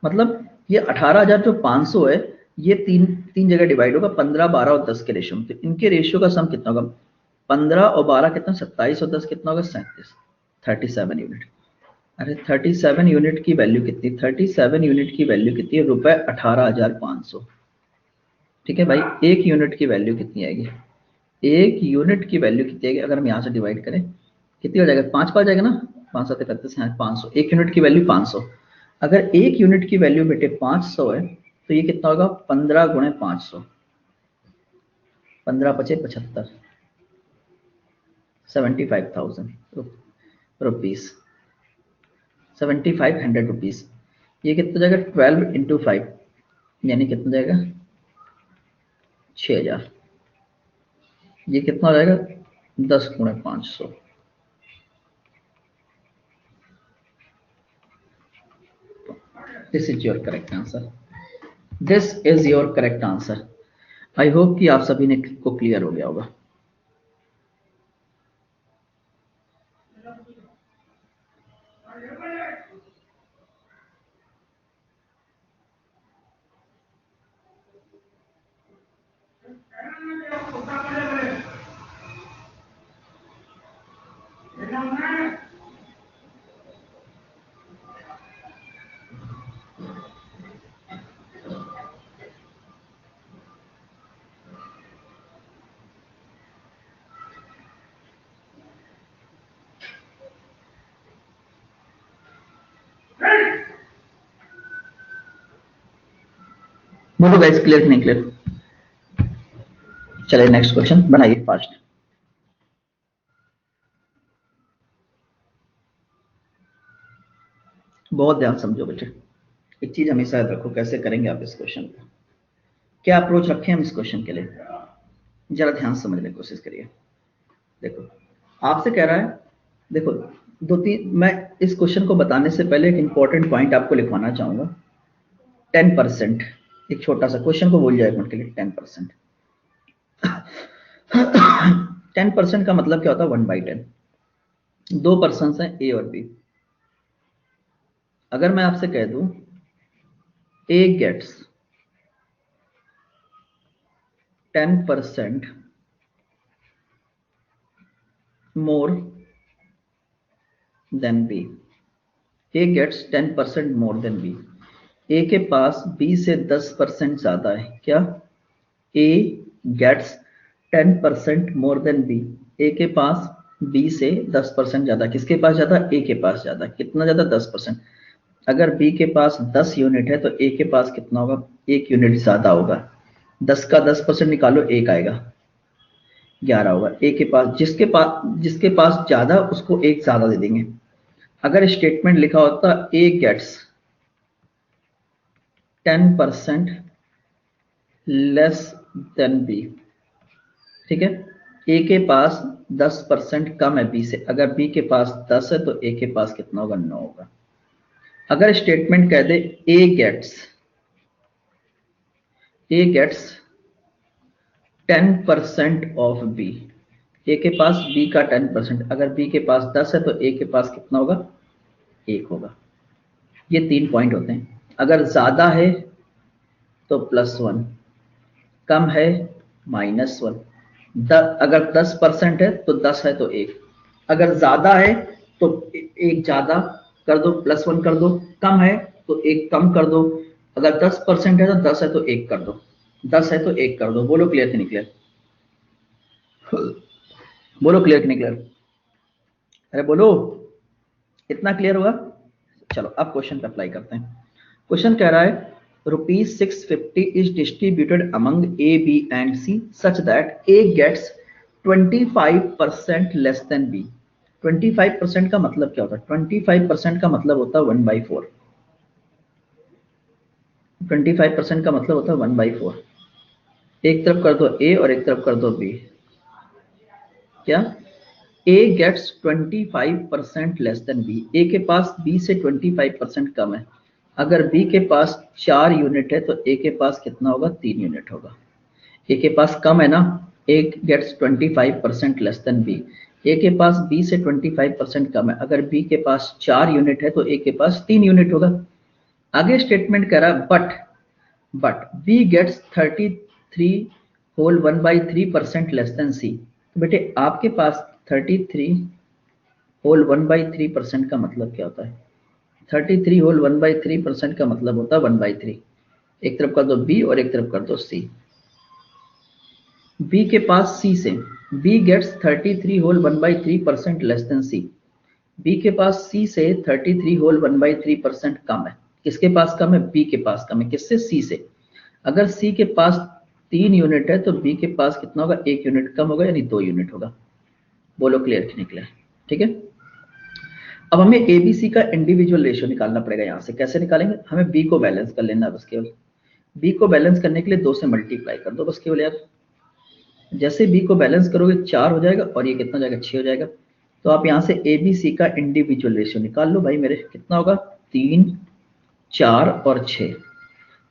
मतलब ये 18,500 है, ये तीन तीन जगह डिवाइड होगा, 15, 12 और 10 के रेशियो में। तो इनके रेशियो का सम कितना होगा? 15 और 12 कितना? 27, और 10 कितना होगा? 37। 37 यूनिट। अरे 37 यूनिट की वैल्यू कितनी? 37 यूनिट की वैल्यू कितनी है? रुपए 18,500। ठीक है भाई, एक यूनिट की वैल्यू कितनी आएगी? एक यूनिट की वैल्यू कितनी आएगी? अगर हम यहाँ से डिवाइड करें कितनी हो जाएगा? 5 पाँच जाएगा ना, 5 7 31, 500। एक यूनिट की वैल्यू 500। अगर एक यूनिट की वैल्यू बेटे 500 है तो ये कितना होगा? 15 गुणे 500, 15 पचे 75, 75,000 रुपीज, 7500 रुपीज। ये कितना जाएगा? 12 इंटू 5, यानी कितना जाएगा? 6,000। ये कितना हो जाएगा? 10 गुणे 500। This is your correct answer. This is your correct answer. I hope कि आप सभी ने को क्लियर हो गया होगा। बोलो गाइस, क्लियर नहीं क्लियर? चलिए नेक्स्ट क्वेश्चन बनाइए फास्ट। बहुत ध्यान समझो बेटे, एक चीज हमेशा याद रखो, कैसे करेंगे आप इस क्वेश्चन को, क्या अप्रोच रखें हम इस क्वेश्चन के लिए, जरा ध्यान समझने की कोशिश करिए। देखो आपसे कह रहा है, देखो दो तीन, मैं इस क्वेश्चन को बताने से पहले एक इंपॉर्टेंट पॉइंट आपको लिखवाना चाहूंगा। 10%, एक छोटा सा क्वेश्चन को बोल जाए एक मिनट के लिए। 10%, 10% का मतलब क्या होता है? 1/10। दो पर्सन हैं ए और बी। अगर मैं आपसे कह दूं A gets 10% more than B, A gets 10% more than B, A के पास बी से 10% ज्यादा है। क्या? A gets 10% more than B, A के पास बी से 10% ज्यादा। किसके पास ज्यादा? ए के पास ज्यादा। कितना ज्यादा? 10%। अगर बी के पास 10 यूनिट है तो ए के पास कितना होगा? 1 यूनिट ज्यादा होगा। 10 का 10% निकालो, 1 आएगा, 11 होगा। ए के पास, जिसके पास ज्यादा उसको 1 ज्यादा दे देंगे। अगर स्टेटमेंट लिखा होता A gets 10% less than B, ठीक है, ए के पास 10% कम है बी से। अगर बी के पास 10 है तो ए के पास कितना होगा? 9 होगा। अगर स्टेटमेंट कह दे ए गेट्स 10% ऑफ बी, ए के पास बी का 10%, अगर बी के पास 10 है तो ए के पास कितना होगा? 1 होगा। ये 3 पॉइंट होते हैं। अगर ज्यादा है तो +1, कम है -1। अगर 10% है तो 10 है तो 1, अगर ज्यादा है तो 1 ज्यादा कर दो, +1 कर दो, कम है तो 1 कम कर दो। अगर 10% है तो 10 है तो 1 कर दो, 10 है तो 1 कर दो। बोलो क्लियर कि नहीं क्लियर? बोलो क्लियर कि नहीं क्लियर? अरे बोलो, इतना क्लियर हुआ? चलो अब क्वेश्चन पे अप्लाई करते हैं। क्वेश्चन कह रहा है ₹650 is distributed among A, B and C such that A gets 25% less than B, 25% का मतलब क्या होता है? 25% का मतलब होता है 1/4। 25% का मतलब होता है 1/4। एक तरफ कर दो ए और एक तरफ कर दो बी। क्या A gets 25% less than B. A के पास बी से 25% कम है। अगर बी के पास 4 यूनिट है तो ए के पास कितना होगा? 3 यूनिट होगा। ए के पास कम है ना, A gets 25% less than B. A के पास बी से 25% कम है। अगर बी के पास 4 यूनिट है तो ए के पास 3 यूनिट होगा। आगे स्टेटमेंट कह रहा है but B gets 33 whole 1/3% less than C. तो बेटे आपके पास 33 होल 1/3% का मतलब क्या होता है? 33 होल 1/3% का मतलब होता है 1/3। एक तरफ कर दो बी और एक तरफ कर दो सी। बी के पास सी से B gets 33 whole 1/3% less than C. B के पास सी से 33 होल 1/3% कम है। किसके पास कम है? बी के पास कम है। किससे? सी से। अगर सी के पास 3 यूनिट है तो बी के पास कितना होगा? 1 यूनिट कम होगा, यानी 2 यूनिट होगा। बोलो क्लियर कि नहीं क्लियर? ठीक है। अब हमें एबीसी का इंडिविजुअल रेशियो निकालना पड़ेगा। यहां से कैसे निकालेंगे? हमें बी को बैलेंस कर लेना है बस केवल। बी को बैलेंस करने के लिए 2 से मल्टीप्लाई कर दो बस केवल यार। जैसे बी को बैलेंस करोगे 4 हो जाएगा और ये कितना हो जाएगा? 6 हो जाएगा। तो आप यहाँ से ए बी सी का इंडिविजुअल रेशियो निकाल लो भाई मेरे। कितना होगा? 3, 4 और 6।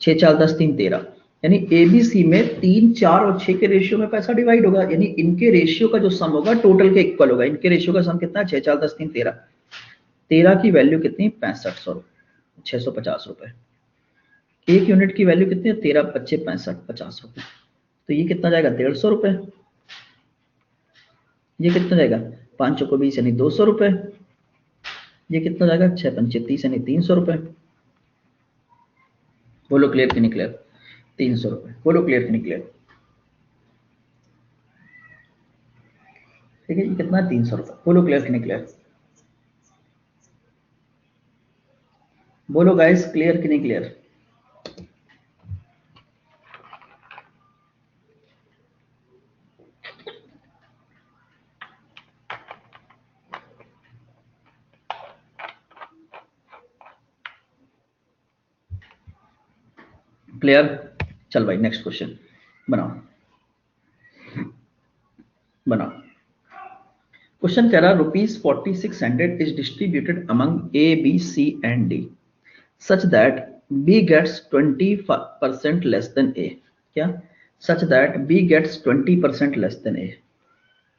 6 4 10 3 13। यानी ए बी सी में 3, 4 और 6 के रेशियो में पैसा डिवाइड होगा। यानी इनके रेशियो का जो सम होगा टोटल के इक्वल होगा। इनके रेशियो का सम कितना है? 6 4 10 3 13। 13 की वैल्यू कितनी? 6500, 650 रुपए। एक यूनिट की वैल्यू कितनी है? 13 25 65 50 रुपए। तो ये कितना जाएगा? 150 रुपए। ये कितना जाएगा? 5 को 20 यानी 200 रुपए। ये कितना जाएगा? 6 पंचे 30 यानी 300 रुपए। बोलो क्लियर कि नहीं क्लियर? 300 रुपए। बोलो क्लियर कि नहीं क्लियर? ठीक है, ये कितना है? 300 रुपए। बोलो क्लियर कि नहीं क्लियर? बोलो गाइस क्लियर कि नहीं क्लियर? क्लियर? चल भाई नेक्स्ट क्वेश्चन बनाओ। बनाओ। क्वेश्चन कह रहा ₹4600 is distributed among A B C and D such that B gets 20% less than A. क्या? Such that B gets 20% less than A.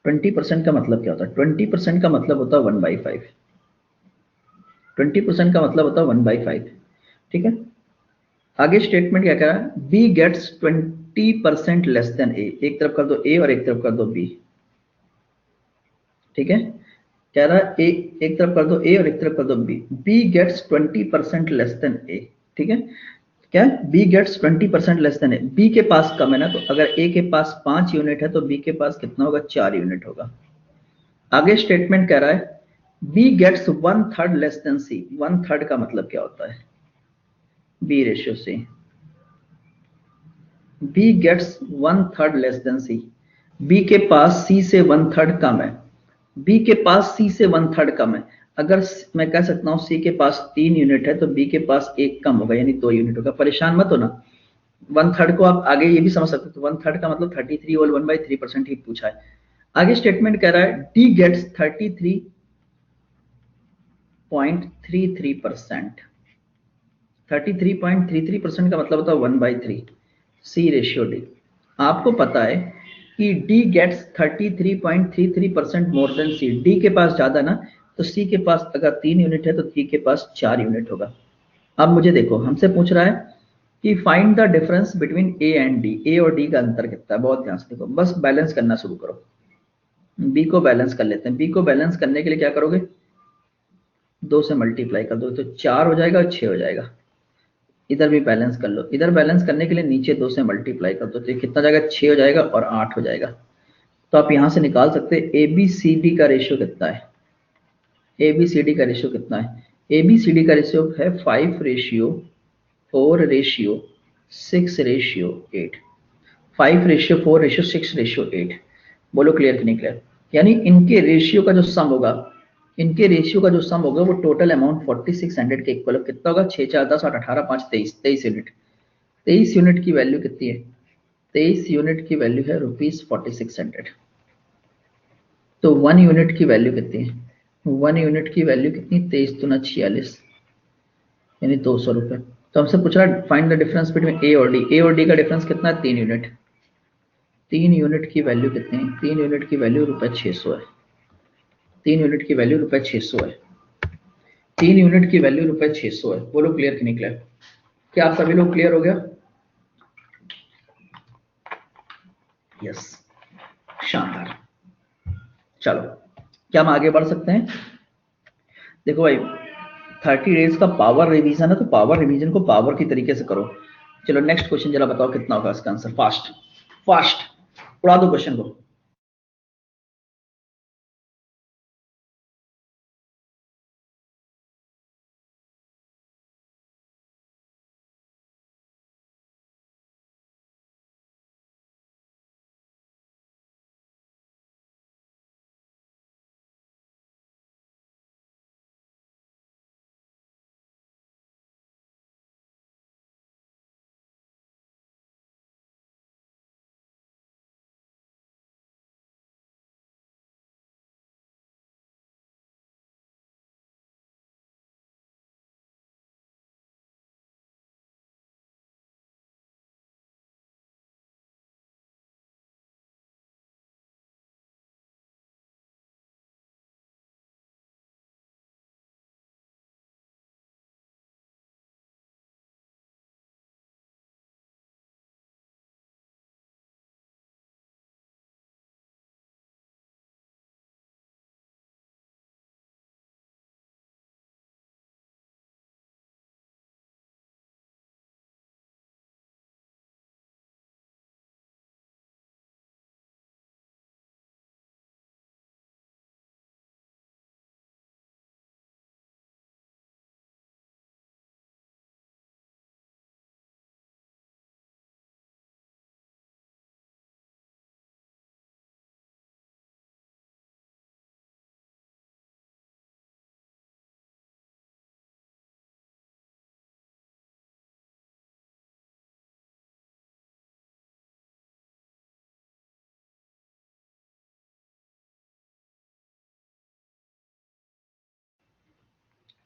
20% का मतलब क्या होता है? 20% का मतलब होता है 1/5। 20% का मतलब होता है 1/5। ठीक है। आगे स्टेटमेंट क्या कह रहा है? B gets 20% less than A. एक तरफ कर दो ए और एक तरफ कर दो बी। ठीक है। कह रहा है ए, एक तरफ कर दो ए और एक तरफ कर दो B. B gets 20% less than A. ठीक है। क्या? B gets 20% less than A. B के पास कम है ना, तो अगर ए के पास 5 यूनिट है तो बी के पास कितना होगा? 4 यूनिट होगा। आगे स्टेटमेंट कह रहा है B gets 1/3 less than C. 1/3 का मतलब क्या होता है? B ratio C. B gets 1/3 less than C. B के पास सी से 1/3 कम है। बी के पास सी से 1/3 कम है। अगर मैं कह सकता हूं सी के पास 3 यूनिट है तो बी के पास 1 कम होगा, यानी 2 यूनिट होगा। परेशान मत हो ना। 1/3 को आप आगे ये भी समझ सकते हो। तो 1/3 का मतलब 33 और 1/3% ही पूछा है। आगे स्टेटमेंट कह रहा है डी गेट्स 33.33%। 33.33% का मतलब होता है 1/3। सी रेशियो डी। आपको पता है कि डी गेट्स 33.33% मोर देन सी। डी के पास ज्यादा ना, तो सी के पास अगर 3 यूनिट है तो डी के पास 4 यूनिट होगा। अब मुझे देखो, हमसे पूछ रहा है कि find the difference between A and D. A और डी का अंतर कितना है? बहुत ध्यान से देखो, बस बैलेंस करना शुरू करो। बी को बैलेंस कर लेते हैं। बी को बैलेंस करने के लिए क्या करोगे? 2 से मल्टीप्लाई कर दो तो 4 हो जाएगा और 6 हो जाएगा। इधर भी बैलेंस कर लो। इधर बैलेंस करने के लिए नीचे 2 से मल्टीप्लाई कर दो तो ये कितना जाएगा? 6 हो जाएगा और 8 हो जाएगा। तो आप यहां से निकाल सकते हैं ए बी सी डी का रेशियो कितना है। ए बी सी डी का रेशियो कितना है? ए बी सी डी का रेशियो है 5:4:6:8। 5:4:6:8। बोलो क्लियर कि नहीं क्लियर? यानी इनके रेशियो का जो सम होगा इनके रेशियो का जो सम होगा वो टोटल अमाउंट 4600 के इक्वल कितना होगा? 6 4 10 8 18 5 23 23 यूनिट। 23 यूनिट की वैल्यू कितनी है? 23 यूनिट की वैल्यू है ₹4600। तो 1 यूनिट की वैल्यू कितनी है? 1 यूनिट की वैल्यू कितनी? 23 दूना 46 यानी 200 रुपये। तो हमसे पूछ रहा है फाइंड द डिफरेंस बिटवीन ए और डी। ए और डी का डिफरेंस कितना है? 3 यूनिट। 3 यूनिट की वैल्यू कितनी है? 3 यूनिट की वैल्यू ₹600 है। 3 यूनिट की वैल्यू ₹600 है। 3 यूनिट की वैल्यू ₹600 है। बोलो क्लियर कि नहीं क्लियर? क्या आप सभी लोग क्लियर हो गया? यस, शानदार। चलो, क्या हम आगे बढ़ सकते हैं? देखो भाई, 30 डेज का पावर रिवीजन है, तो पावर रिवीजन को पावर की तरीके से करो। चलो नेक्स्ट क्वेश्चन जरा बताओ कितना होगा इसका आंसर? फास्ट फास्ट उड़ा दो क्वेश्चन को।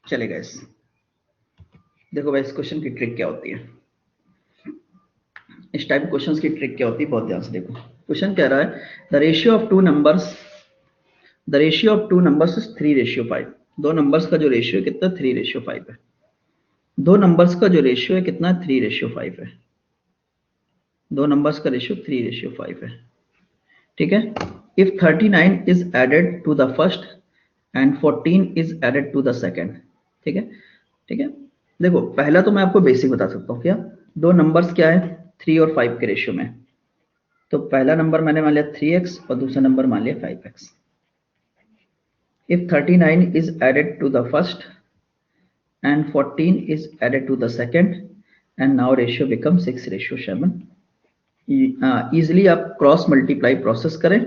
चलेगा इस देखो भाई, इस क्वेश्चन की ट्रिक क्या होती है? इस टाइप क्वेश्चंस की ट्रिक क्या होती है? बहुत ध्यान से देखो। क्वेश्चन कह रहा है the ratio of two numbers is 3:5। दो नंबर्स का जो रेशियो है कितना? 3:5 है। दो नंबर्स का जो रेशियो है कितना? 3:5 है। दो नंबर्स का रेशियो 3:5 है। ठीक है। If 39 is added to the first and 14 is added to the second. ठीक है, ठीक है। देखो, पहला तो मैं आपको बेसिक बता सकता हूँ। क्या दो नंबर्स क्या है? 3 और 5 के रेशियो में। तो पहला नंबर मैंने मान लिया 3x और दूसरा नंबर मान लिया 5x। If 39 is added to the first and 14 is added to the second and now ratio becomes 6:7। Easily आप क्रॉस मल्टीप्लाई प्रोसेस करें,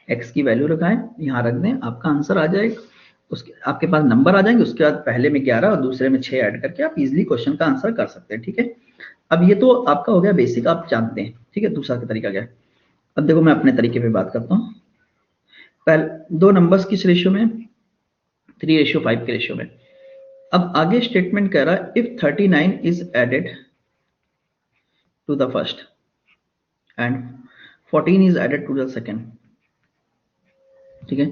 x की वैल्यू लगाएं, यहाँ रख दें, आपका आंसर आ जाएगा। उसके आपके पास नंबर आ जाएंगे, उसके बाद पहले में 11 और दूसरे में 6 ऐड करके आप इजिली क्वेश्चन का आंसर कर सकते हैं। ठीक है, अब ये तो आपका हो गया बेसिक, आप जानते हैं। ठीक है, दूसरा तरीका क्या है? अब देखो मैं अपने तरीके पे बात करता हूँ। पहले दो नंबर्स किस रेशियो में? 3:5 के रेशियो में। अब आगे स्टेटमेंट कह रहा है if 39 is added to the first and 14 is added to the second। ठीक है,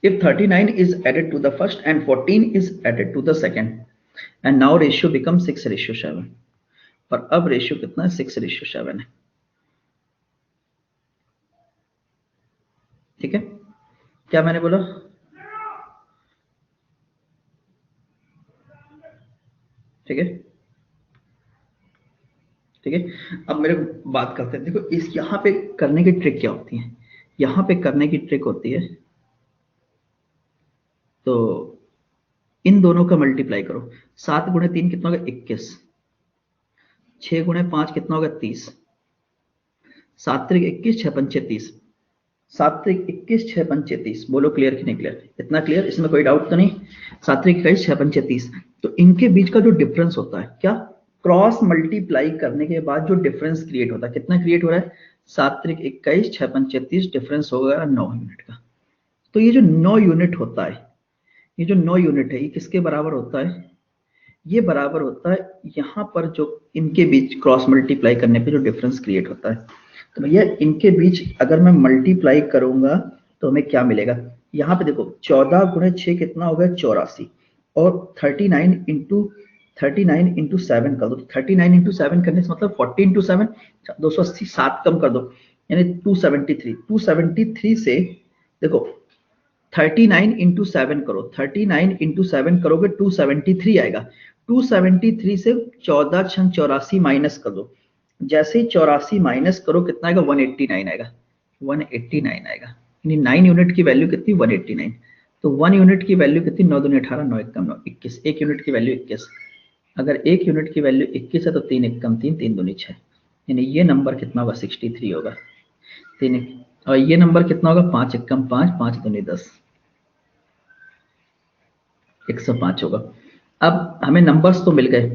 if 39 is added to the first and 14 is added to the second and now ratio becomes 6:7। और अब रेशियो कितना है? 6:7 है। ठीक है, क्या मैंने बोला? ठीक है, ठीक है। अब मेरे बात करते हैं। देखो इस यहाँ पे करने की ट्रिक क्या होती है? यहाँ पे करने की ट्रिक होती है, तो इन दोनों का मल्टीप्लाई करो। 7 गुणे 3 कितना होगा? 21। 6 गुणे 5 कितना होगा? 30। 7 3 21, 6 5 30। सात्विक 21 6 5 33, बोलो क्लियर कि नहीं क्लियर? इतना क्लियर, इसमें कोई डाउट तो नहीं? सात्विक 21 6 5 33, तो इनके बीच का जो डिफरेंस होता है क्या, क्रॉस मल्टीप्लाई करने के बाद जो डिफरेंस क्रिएट होता है, कितना क्रिएट हो रहा है? सात्विक 21 6 5 33, डिफरेंस होगा 9 यूनिट का। तो ये जो 9 यूनिट होता है, ये जो 9 यूनिट है, ये किसके बराबर होता है? ये बराबर होता है यहाँ पर जो इनके बीच क्रॉस मल्टीप्लाई करने पे जो डिफरेंस क्रिएट होता है। तो भैया इनके बीच अगर मैं मल्टीप्लाई करूंगा तो हमें क्या मिलेगा? यहाँ पे देखो 14 गुणे 6 कितना हो गया? 84, और 39 इंटू 7 कर दो। 39 इंटू 7 करने से मतलब 40 इंटू 7, 280, 7 कम कर दो यानी 273। 273 से देखो 39 इंटू 7 करो, 39 इंटू 7 करोगे 273 आएगा। 273 से 14 छंग 84 माइनस कर दो, जैसे ही 84 माइनस करो कितना आएगा? 189 आएगा। 189 आएगा, यानी 9 यूनिट की वैल्यू कितनी? 189। तो 1 यूनिट की वैल्यू कितनी? 9 दूनी 18, 9 एकम 9, 21। 1 यूनिट की वैल्यू 21। अगर 1 यूनिट की वैल्यू 21 है तो 3 एकम 3, 3 दूनी 6, यानी ये नंबर कितना होगा? 63 होगा। 3, और ये नंबर कितना होगा? 5 एकम 5, 5 दूनी 10, 105 होगा। अब हमें नंबर्स तो मिल गए,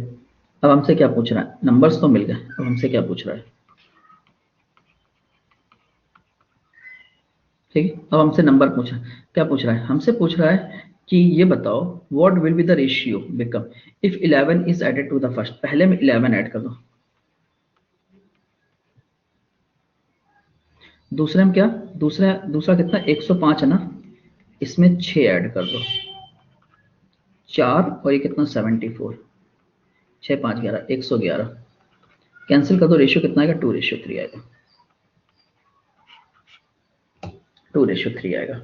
अब हमसे क्या पूछ रहा है? नंबर्स तो मिल गए, अब हमसे क्या पूछ रहा है? ठीक है, अब हमसे नंबर पूछा, क्या पूछ रहा है? हमसे पूछ रहा है कि ये बताओ what will be the ratio become if 11 is added to the first. पहले में 11 ऐड कर दो, दूसरे में क्या? दूसरा कितना? 105 है ना, इसमें 6 ऐड कर दो, 4, और ये कितना? 74, 6 5 11, 111, कैंसिल कर दो, रेशियो कितना आएगा? 2:3 आएगा। 2:3 आएगा,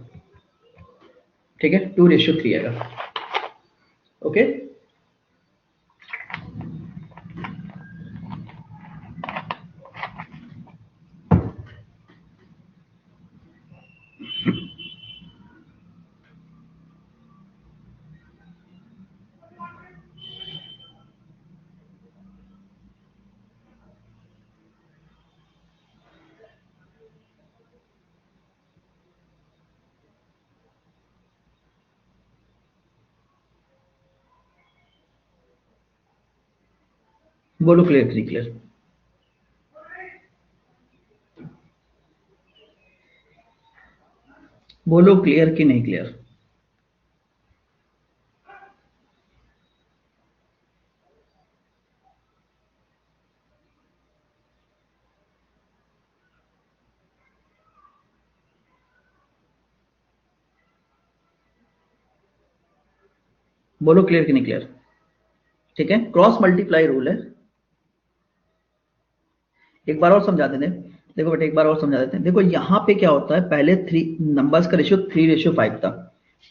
ठीक है, 2:3 आएगा। ओके, बोलो क्लियर कि क्लियर? बोलो क्लियर कि नहीं क्लियर? बोलो क्लियर कि नहीं क्लियर? ठीक है, क्रॉस मल्टीप्लाई रूल है। एक बार और समझा देते हैं, देखो बेटा एक बार और समझा देते हैं। देखो यहाँ पे क्या होता है, पहले 3 नंबर्स का रेशियो 3:5 था,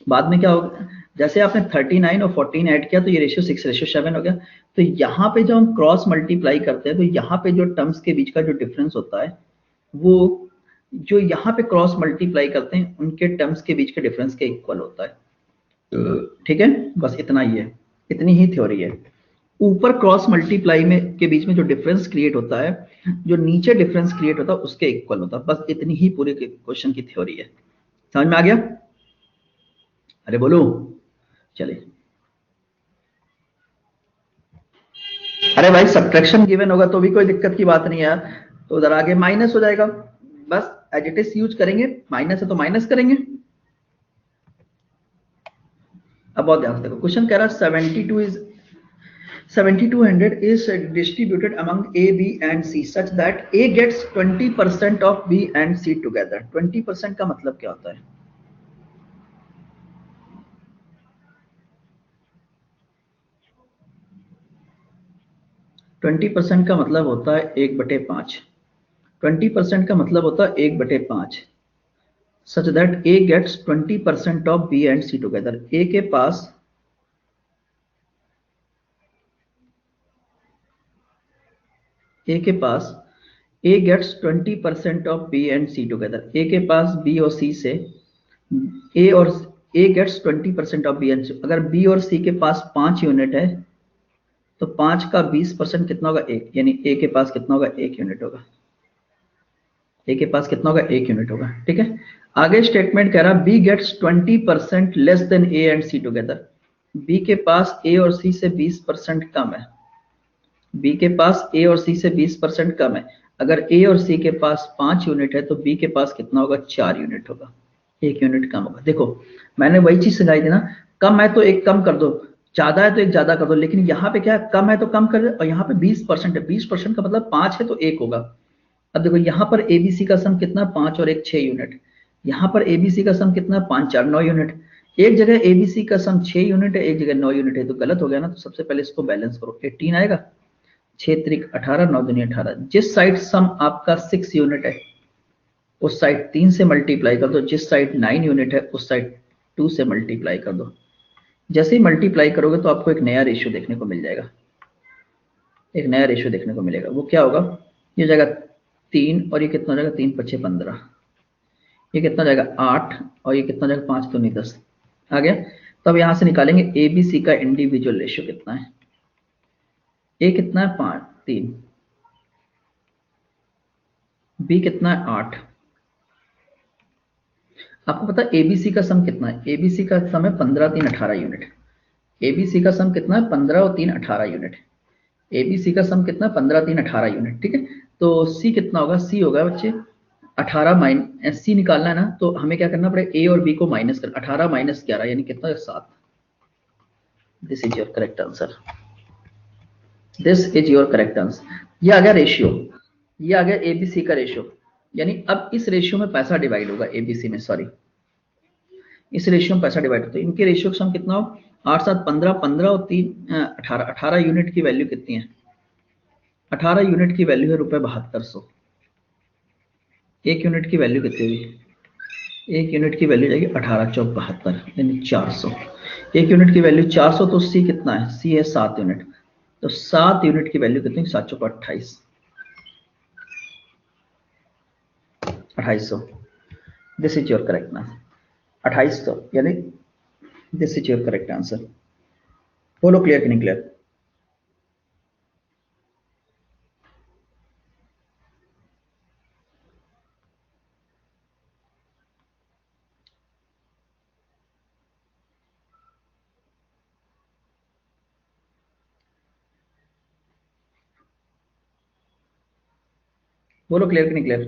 बाद में क्या हो गया? जैसे आपने 39 और 14 ऐड किया तो ये रेशियो 6:7 हो गया। तो यहाँ पे जब हम क्रॉस मल्टीप्लाई करते हैं तो यहाँ पे जो टर्म्स के बीच का जो डिफरेंस होता है, वो जो यहाँ पे क्रॉस मल्टीप्लाई करते हैं उनके टर्म्स के बीच के डिफरेंस के इक्वल होता है। ठीक है, बस इतना ही है, इतनी ही थ्योरी है। ऊपर क्रॉस मल्टीप्लाई में के बीच में जो डिफरेंस क्रिएट होता है, जो नीचे डिफरेंस क्रिएट होता है उसके इक्वल होता है। बस इतनी ही पूरे क्वेश्चन की थ्योरी है। समझ में आ गया? अरे बोलो, चलिए। अरे भाई सब्ट्रैक्शन गिवन होगा तो भी कोई दिक्कत की बात नहीं है यार, तो उधर आगे माइनस हो जाएगा, बस एज इट इज यूज करेंगे, माइनस है तो माइनस करेंगे। अब बहुत ध्यान से देखो, क्वेश्चन कह रहा है 7200 is distributed among A, B and C such that A gets 20% of B and C together। 20% का मतलब क्या होता है? 20% का मतलब होता है 1/5। 20% का मतलब होता है 1/5, such that A gets 20% of B and C together। A के पास A gets 20% of B and C together। A के पास B और C से A और A gets 20% of B and C। अगर B और C के पास 5 यूनिट है तो 5 का 20% कितना होगा? 1, यानी A के पास कितना होगा? 1 यूनिट होगा। ए के पास कितना होगा, 1 यूनिट होगा। ठीक है, आगे स्टेटमेंट कह रहा B gets 20% less than A and C together. B के पास ए और सी से 20% कम है। बी के पास ए और सी से 20% कम है। अगर ए और सी के पास 5 यूनिट है तो बी के पास कितना होगा, 4 यूनिट होगा, 1 यूनिट कम होगा। देखो मैंने वही चीज सिखाई थी ना, कम है तो एक कम कर दो, ज्यादा है तो एक ज्यादा कर दो, लेकिन यहाँ पे क्या है, कम है तो कम कर दो, और यहाँ पे 20% है, 20% का मतलब 5 है तो 1 होगा। अब देखो यहाँ पर एबीसी का सम कितना, 5 और 1 6 यूनिट। यहाँ पर एबीसी का सम कितना, 5 4 9 यूनिट। एक जगह एबीसी का सम 6 यूनिट है, एक जगह 9 यूनिट है, तो गलत हो गया ना। तो सबसे पहले इसको बैलेंस करो, 18 आएगा, 6 त्रिक 18, 9 दूनी 18। जिस साइड सम आपका 6 यूनिट है उस साइड 3 से मल्टीप्लाई कर दो, जिस साइड 9 यूनिट है उस साइड 2 से मल्टीप्लाई कर दो। जैसे ही मल्टीप्लाई करोगे तो आपको एक नया रेशियो देखने को मिल जाएगा, एक नया रेशियो देखने को मिलेगा। वो क्या होगा, ये हो जाएगा 3 और ये कितना हो जाएगा, 3 5 15, ये कितना हो जाएगा 8, और ये कितना हो जाएगा 5 तो नहीं 10 आ गया। तब यहां से निकालेंगे ए बी सी का इंडिविजुअल रेशियो कितना है। ए कितना है 5 3, बी कितना है 8। आपको पता है एबीसी का सम कितना है, एबीसी का सम है 15 3 18 यूनिट। एबीसी का सम कितना है, 15 और 3 18 यूनिट। एबीसी का सम कितना, 15 3 18 यूनिट। ठीक है, तो सी कितना होगा, सी होगा बच्चे 18 माइनस, सी निकालना है ना, तो हमें क्या करना पड़ेगा, ए और बी को माइनस कर, 18 माइनस 11 यानी कितना, 7। This is your correct answer, this is your correct answer. ये आ गया रेशियो, ये आ गया एबीसी का रेशियो। यानी अब इस रेशियो में पैसा डिवाइड होगा, एबीसी में, सॉरी इस रेशियो में पैसा डिवाइड होता है। इनके रेशियो का सम कितना हो, 8 7 15, 15 और 3 18, 18 यूनिट की वैल्यू कितनी है, 18 यूनिट की वैल्यू है ₹7200। 1 यूनिट की वैल्यू कितनी हुई, 1 यूनिट की वैल्यू जाएगी 18 चौक 72 यानी 400। 1 यूनिट की वैल्यू 400, तो सी कितना है, सी है 7 यूनिट, तो 7 यूनिट की वैल्यू कितनी, 7 चौक 28, 2800। This is your correct answer, 2800 यानी this is your correct answer. बोलो क्लियर कि नहीं क्लियर। बोलो क्लियर कि नहीं क्लियर।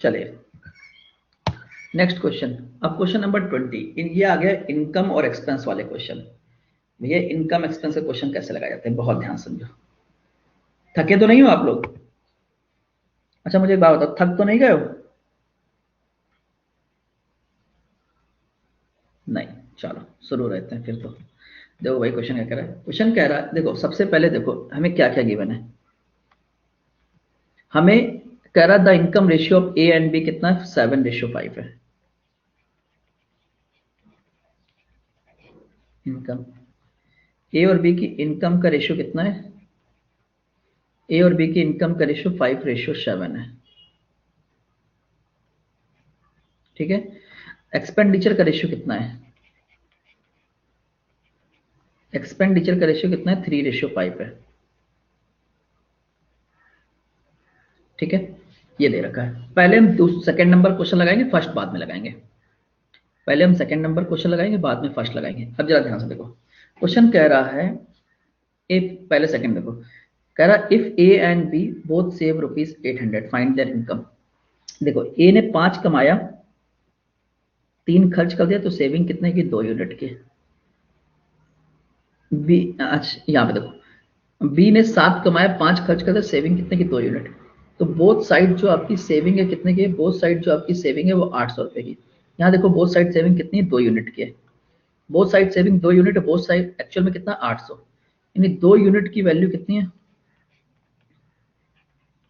चलिए नेक्स्ट क्वेश्चन। अब क्वेश्चन नंबर 20, ये आ गया इनकम और एक्सपेंस वाले क्वेश्चन। भैया इनकम एक्सपेंस के क्वेश्चन कैसे लगाए जाते हैं, बहुत ध्यान समझो। थके तो नहीं हो आप लोग, अच्छा मुझे एक बात बताओ, थक तो नहीं गए हो। नहीं, चलो शुरू रहते हैं फिर। तो देखो भाई क्वेश्चन क्या कह रहा है, क्वेश्चन कह रहा है, देखो सबसे पहले देखो हमें क्या क्या गिवन है। हमें कह रहा है the income ratio of A and B कितना है, 7:5 है। इनकम ए और बी की इनकम का रेशियो कितना है, ए और बी की इनकम का रेशियो 5:7 है। ठीक है, एक्सपेंडिचर का रेशियो कितना है, एक्सपेंडिचर का रेशियो कितना है, 3:5 है। ठीक है, ये दे रखा है। पहले हम सेकंड नंबर क्वेश्चन लगाएंगे, फर्स्ट बाद में लगाएंगे। पहले हम सेकंड नंबर क्वेश्चन लगाएंगे, बाद में फर्स्ट लगाएंगे। अब जरा ध्यान से देखो, क्वेश्चन कह रहा है इफ, पहले सेकंड देखो, कह रहा है if A and B both save ₹800 find their income. देखो ए ने 5 कमाया, 3 खर्च कर दिया, तो सेविंग कितने की, 2 यूनिट की। बी, अच्छा यहाँ पे देखो, बी ने 7 कमाया, 5 खर्च कर दिया, सेविंग कितने की, 2 यूनिट। तो बोथ साइड जो आपकी सेविंग है कितने की, बोथ साइड जो आपकी सेविंग है वो 800 रुपए की। यहाँ देखो बोथ साइड सेविंग कितनी है, 2 यूनिट की है। बोथ साइड सेविंग 2 यूनिट है, बोथ साइड एक्चुअल में कितना, 800। यानी 2 यूनिट की वैल्यू कितनी है,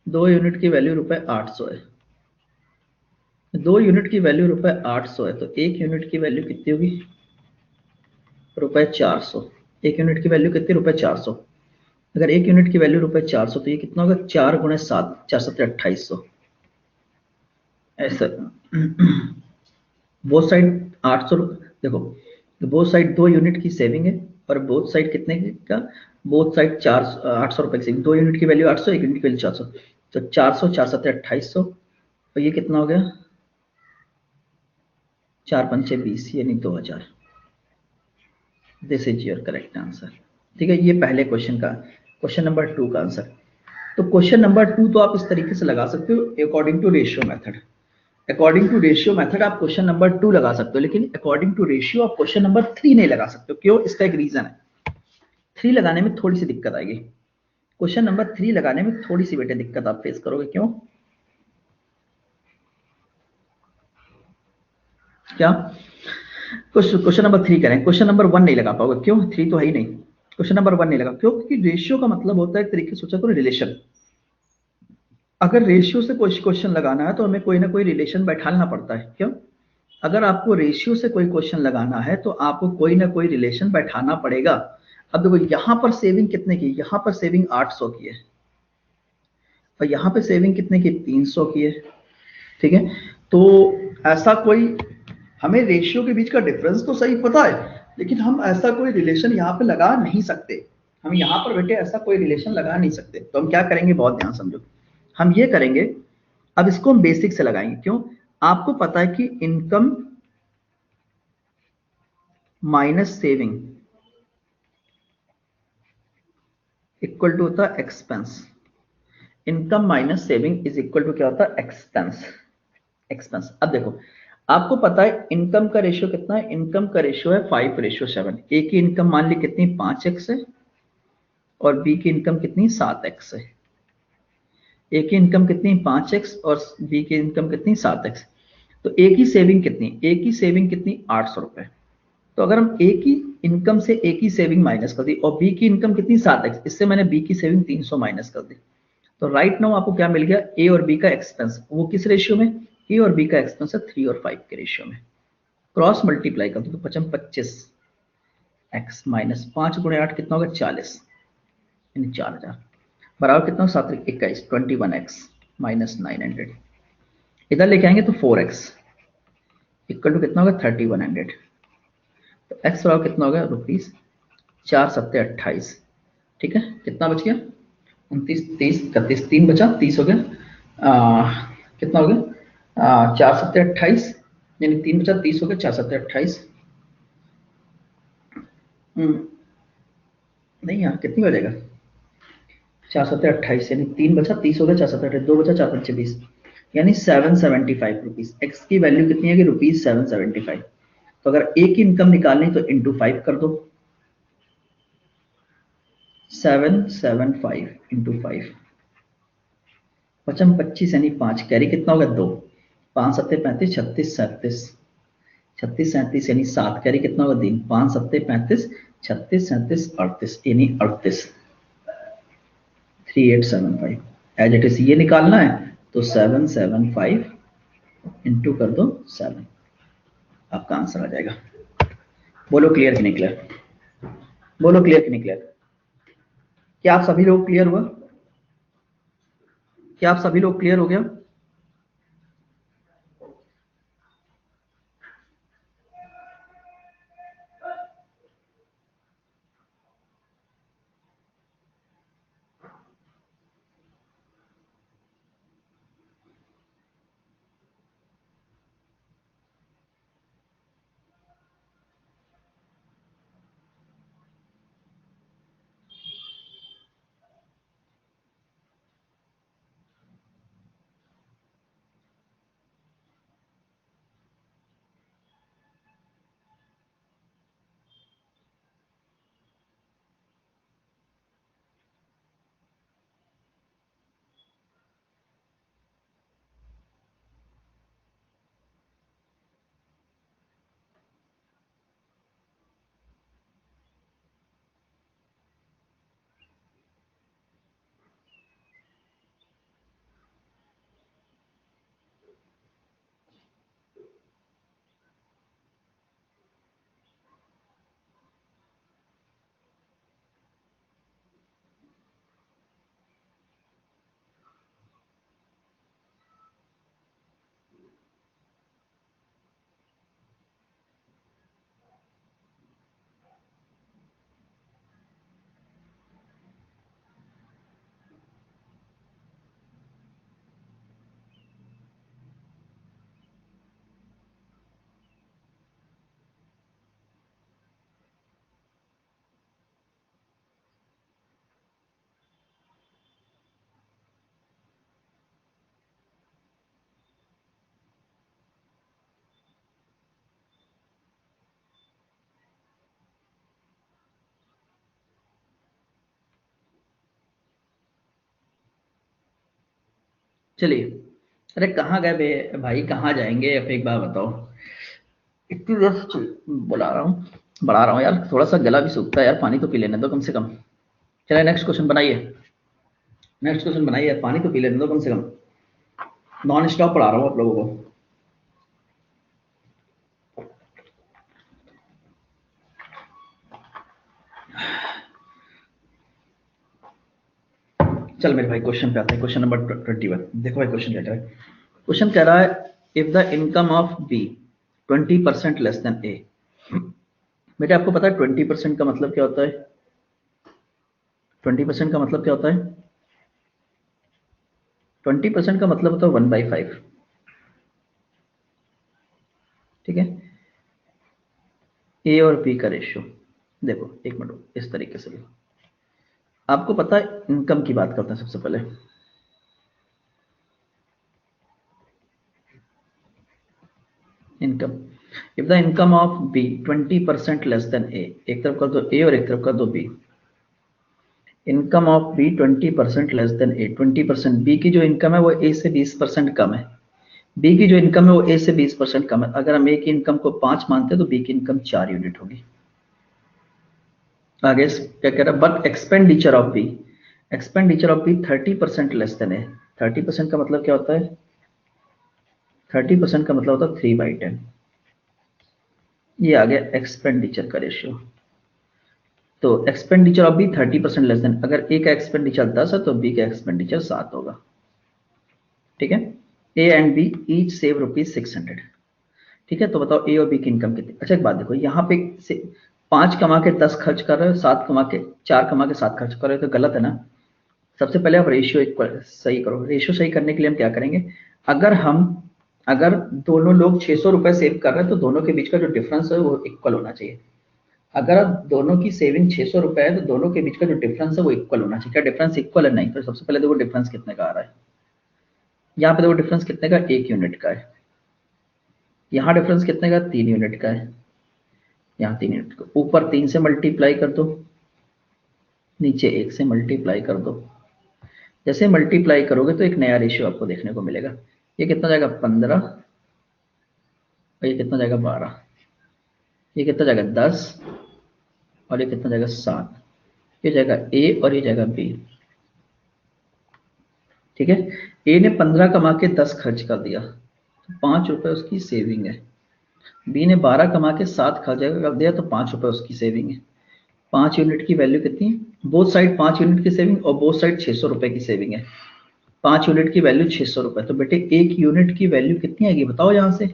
2 यूनिट की वैल्यू ₹800 है। 2 यूनिट की वैल्यू ₹800 है, तो 1 यूनिट की वैल्यू कितनी होगी, ₹400। 1 यूनिट की वैल्यू कितनी, ₹400। अगर 1 यूनिट की वैल्यू ₹400, तो ये कितना होगा, 4 × 7 4 7 2800। ऐसा बोथ साइड 800 देखो, बोथ साइड 2 यूनिट की सेविंग है, और बोथ साइड कितने का, बोथ साइड 800 रुपए की सेविंग, 2 यूनिट की वैल्यू 800, 1 यूनिट की वैल्यू 400, तो 400 4 7 2800, तो ये कितना हो गया, 4 पंचे 20 यानी 2000। This is your correct answer. ठीक है, ये पहले क्वेश्चन का, क्वेश्चन नंबर 2 का आंसर। तो क्वेश्चन नंबर 2 तो आप इस तरीके से लगा सकते हो, according to ratio method. According to ratio method आप क्वेश्चन नंबर 2 लगा सकते हो, लेकिन अकॉर्डिंग टू रेशियो आप क्वेश्चन नंबर 3 नहीं लगा सकते हो। क्यों? इसका एक रीजन है, 3 लगाने में थोड़ी सी दिक्कत आएगी। क्वेश्चन नंबर 3 लगाने में थोड़ी सी बेटे दिक्कत आप फेस करोगे। क्यों? क्या? क्वेश्चन नंबर 3 करें, क्वेश्चन नंबर 1 नहीं लगा पाओगे। क्यों? 3 तो है ही नहीं। क्वेश्चन नंबर 1 नहीं लगा, क्यों? क्योंकि रेशियो का मतलब होता है एक तरीके से सोचा करो रिलेशन। अगर रेशियो से कोई क्वेश्चन लगाना है तो हमें कोई ना कोई रिलेशन बैठाना पड़ता है। क्यों? अगर आपको रेशियो से कोई क्वेश्चन लगाना है तो आपको कोई ना कोई रिलेशन बैठाना पड़ेगा। अब देखो, यहां पर सेविंग कितने की, यहां पर सेविंग 800 की है, और यहां पे सेविंग कितने की, 300 की है। ठीक है, तो ऐसा कोई, हमें रेशियो के बीच का डिफरेंस तो सही पता है, लेकिन हम ऐसा कोई रिलेशन यहाँ पे लगा नहीं सकते। हम यहाँ पर बेटे ऐसा कोई रिलेशन लगा नहीं सकते। तो हम क्या करेंगे, बहुत ध्यान समझो। हम ये करेंगे, अब इसको हम बेसिक से लगाएंगे। क्यों? आपको पता है कि income minus saving equal to होता है expense. Income minus saving is equal to क्या होता है, एक्सपेंस। एक्सपेंस। अब देखो, आपको पता है इनकम का रेशियो कितना है, इनकम का रेशियो है 5:7। ए की इनकम मान ली कितनी, 5x है, और बी की इनकम कितनी, 7x है। ए की इनकम कितनी, 5x, और बी की इनकम कितनी, 7x। तो ए की सेविंग कितनी, ए की सेविंग कितनी, 800 रुपए। तो अगर हम ए की इनकम से ए की सेविंग माइनस कर दी, और बी की इनकम कितनी, 7x, इससे मैंने बी की सेविंग 300 माइनस कर दी, तो राइट नाउ आपको क्या मिल गया, ए और बी का एक्सपेंस। वो किस रेशियो में, ए और बी का एक्सपेंस है 3 और 5 के रेशियो में। क्रॉस मल्टीप्लाई कर दो तो 25x माइनस 5 × 8 कितना होगा, 40, यानी 4000, बराबर कितना, 7×21, 21x माइनस 900। इधर लेके आएंगे तो 4x इक्वल टू कितना होगा, 3100। तो x बराबर कितना होगा, रुपीज 4×7=28। ठीक है, कितना बच गया, 29, 30, 31, 3 बचा, 30 हो गया। कितना हो गया, 4×7=28, यानी 3 बचा, 30 हो गया, 4×7=28। नहीं यार, कितनी हो जाएगा, 4×7=28, यानी 3 बचा, 30 हो गया, 4×7=28, 2 बचा, 4×5=20, यानी 775 रुपीज। एक्स की वैल्यू कितनी है कि ₹775। तो अगर ए की इनकम निकालनी तो इंटू 5 कर दो, 775 × 5, 25 यानी 5, कैरी कितना होगा, 2, 5×7=35, 36, 37, 36, 37 यानी 7, कैरी कितना होगा, 3, 5×7=35, 36, 37, 38 यानी 38, 3875। एज इट इज ये निकालना है तो 775 इंटू कर दो 7, आपका आंसर आ जाएगा। बोलो क्लियर कि नहीं क्लियर, बोलो क्लियर कि नहीं क्लियर। क्या आप सभी लोग क्लियर हुआ, क्या आप सभी लोग क्लियर हो गया। चलिए, अरे कहाँ गए बे भाई, कहाँ जाएंगे? अब एक बार बताओ, इतनी देर से बुला रहा हूँ, बढ़ा रहा हूँ यार, थोड़ा सा गला भी सूखता है यार, पानी तो पी लेने दो कम से कम। चलिए नेक्स्ट क्वेश्चन बनाइए, नेक्स्ट क्वेश्चन बनाइए, पानी तो पी लेने दो कम से कम, नॉन स्टॉप पढ़ा रहा हूँ आप लोगों को। चल मेरे भाई क्वेश्चन पे आते हैं, क्वेश्चन नंबर 21। देखो भाई क्वेश्चन क्या कह रहा है, क्वेश्चन कह रहा है if the income of B 20% less than A. बेटे आपको पता है 20% का मतलब क्या होता है? 20% का मतलब क्या होता है? 20% का मतलब होता है 1/5। ठीक है, ए और बी का रेशियो। देखो एक मिनट, इस तरीके से आपको पता है, इनकम की बात करते हैं सबसे पहले। Income, if the income of B 20% less than A, एक तरफ कर दो ए और एक तरफ कर दो B. Income of B 20% less than A, 20%, B की जो इनकम है वो ए से 20% कम है। बी की जो इनकम है वो ए से 20% कम है। अगर हम ए की इनकम को 5 मानते हैं तो बी की इनकम 4 यूनिट होगी। आगे क्या कह रहा है, but expenditure of B, expenditure of B 30% less than A. 30% का मतलब क्या होता है? 30% का मतलब होता है 3/10। ये आ गया एक्सपेंडिचर का रेशियो। तो expenditure of B 30% less than, अगर ए का एक्सपेंडिचर 10 है तो बी का एक्सपेंडिचर 7 होगा। ठीक है, A and B each save ₹600। ठीक है, तो बताओ ए और बी की इनकम कितनी? अच्छा एक बात देखो, यहाँ पे 5 कमा के 10 खर्च कर रहे हो, 7 कमा के 4 कमा के 7 खर्च कर रहे हो, तो गलत है ना। सबसे पहले आप रेशियो इक्वल सही करो। रेशियो सही करने के लिए हम क्या करेंगे, अगर दोनों लोग 600 रुपए सेव कर रहे हैं तो दोनों के बीच का जो डिफरेंस है वो इक्वल होना चाहिए। अगर दोनों की सेविंग 600 रुपए है तो दोनों के बीच का जो डिफरेंस है वो इक्वल होना चाहिए। क्या डिफरेंस इक्वल है? नहीं। तो सबसे पहले देखो डिफरेंस कितने का आ रहा है। यहाँ पे देखो डिफरेंस कितने का, 1 यूनिट का है। यहाँ डिफरेंस कितने का, 3 यूनिट का है। यहाँ 3 यूनिट का, ऊपर 3 से मल्टीप्लाई कर दो, नीचे 1 से मल्टीप्लाई कर दो। जैसे मल्टीप्लाई करोगे तो एक नया रेशियो आपको देखने को मिलेगा। ये कितना जाएगा, 15, और ये कितना जाएगा, 12। ये कितना जाएगा, 10, और ये कितना जाएगा, 7। ये जाएगा ए और ये जाएगा बी। ठीक है, ए ने 15 कमा के 10 खर्च कर दिया तो 5 रुपए उसकी सेविंग है। बी ने 12 कमा के 7 खर्च कर दिया तो 5 रुपए उसकी सेविंग है। 5 यूनिट की वैल्यू कितनी है, बोथ साइड 5 यूनिट की सेविंग और बोथ साइड 600 रुपए की सेविंग है। 5 यूनिट की वैल्यू 600 रुपए, तो बेटे 1 यूनिट की वैल्यू कितनी आएगी बताओ यहाँ से?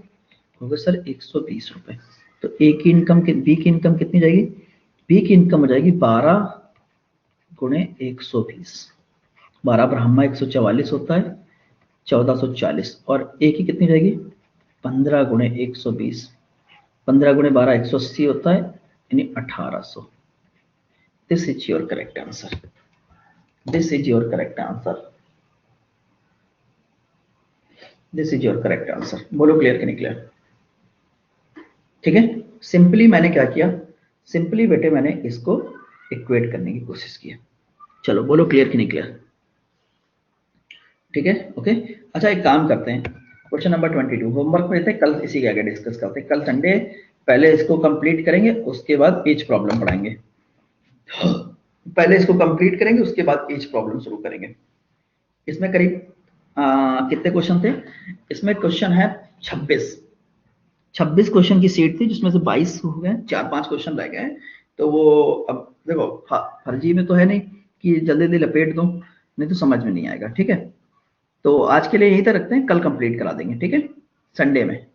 होगा सर 120 रुपए। तो ए की इनकम, बी की इनकम कितनी जाएगी? बी की इनकम हो जाएगी 12 गुणे 120। 12 ब्रह्मा 144 होता है, 1440। और ए की कितनी जाएगी, 15 गुणे 120। 15 गुणे 12 180 होता है, यानी 1800। This is your correct answer. This is your correct answer. This is your correct answer. बोलो क्लियर कि नहीं क्लियर? ठीक है, सिंपली मैंने क्या किया, सिंपली बेटे मैंने इसको इक्वेट करने की कोशिश की। चलो बोलो क्लियर कि नहीं क्लियर? ठीक है, ओके। अच्छा एक काम करते हैं, क्वेश्चन नंबर 22 होमवर्क में देते हैं, कल इसी के आगे डिस्कस करते हैं। कल संडे, पहले इसको कंप्लीट करेंगे उसके बाद ईच प्रॉब्लम पढ़ाएंगे। पहले इसको कंप्लीट करेंगे उसके बाद ईच प्रॉब्लम शुरू करेंगे। इसमें करीब कितने क्वेश्चन थे? इसमें क्वेश्चन है 26 क्वेश्चन की सीट थी, जिसमें से 22 हो गए, 4-5 क्वेश्चन रह गए। तो वो अब देखो फर्जी में तो है नहीं कि जल्दी जल्दी लपेट दूं, नहीं तो समझ में नहीं आएगा। ठीक है, तो आज के लिए यहीं तक रखते हैं, कल कंप्लीट करा देंगे। ठीक है, संडे में।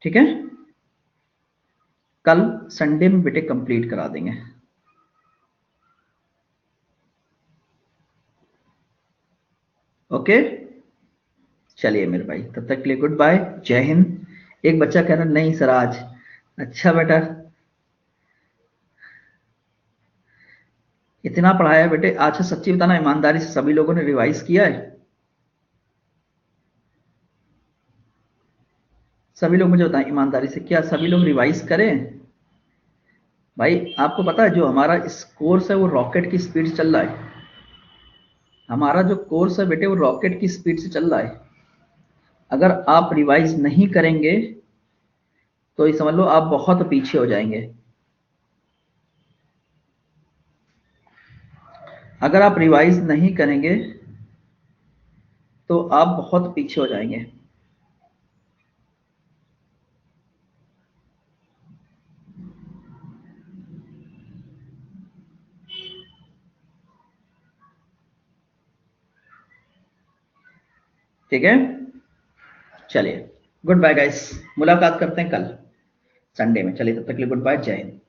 ठीक है, कल संडे में बेटे कंप्लीट करा देंगे। ओके, चलिए मेरे भाई, तब तक के लिए गुड बाय, जय हिंद। एक बच्चा कह रहा नहीं सर आज। अच्छा बेटा, इतना पढ़ाया बेटे। अच्छा सच्ची बताना, ईमानदारी से सभी लोगों ने रिवाइज किया है? सभी लोग मुझे बताएं ईमानदारी से, क्या सभी लोग रिवाइज करें? भाई आपको पता है जो हमारा इस कोर्स है वो रॉकेट की स्पीड चल रहा है। हमारा जो कोर्स है बेटे वो रॉकेट की स्पीड से चल रहा है। अगर आप रिवाइज नहीं करेंगे तो ये समझ लो आप बहुत पीछे हो जाएंगे। अगर आप रिवाइज नहीं करेंगे तो आप बहुत पीछे हो जाएंगे। ठीक है, चलिए गुड बाय गाइस, मुलाकात करते हैं कल संडे में। चलिए तब तक के लिए गुड बाय, जय हिंद।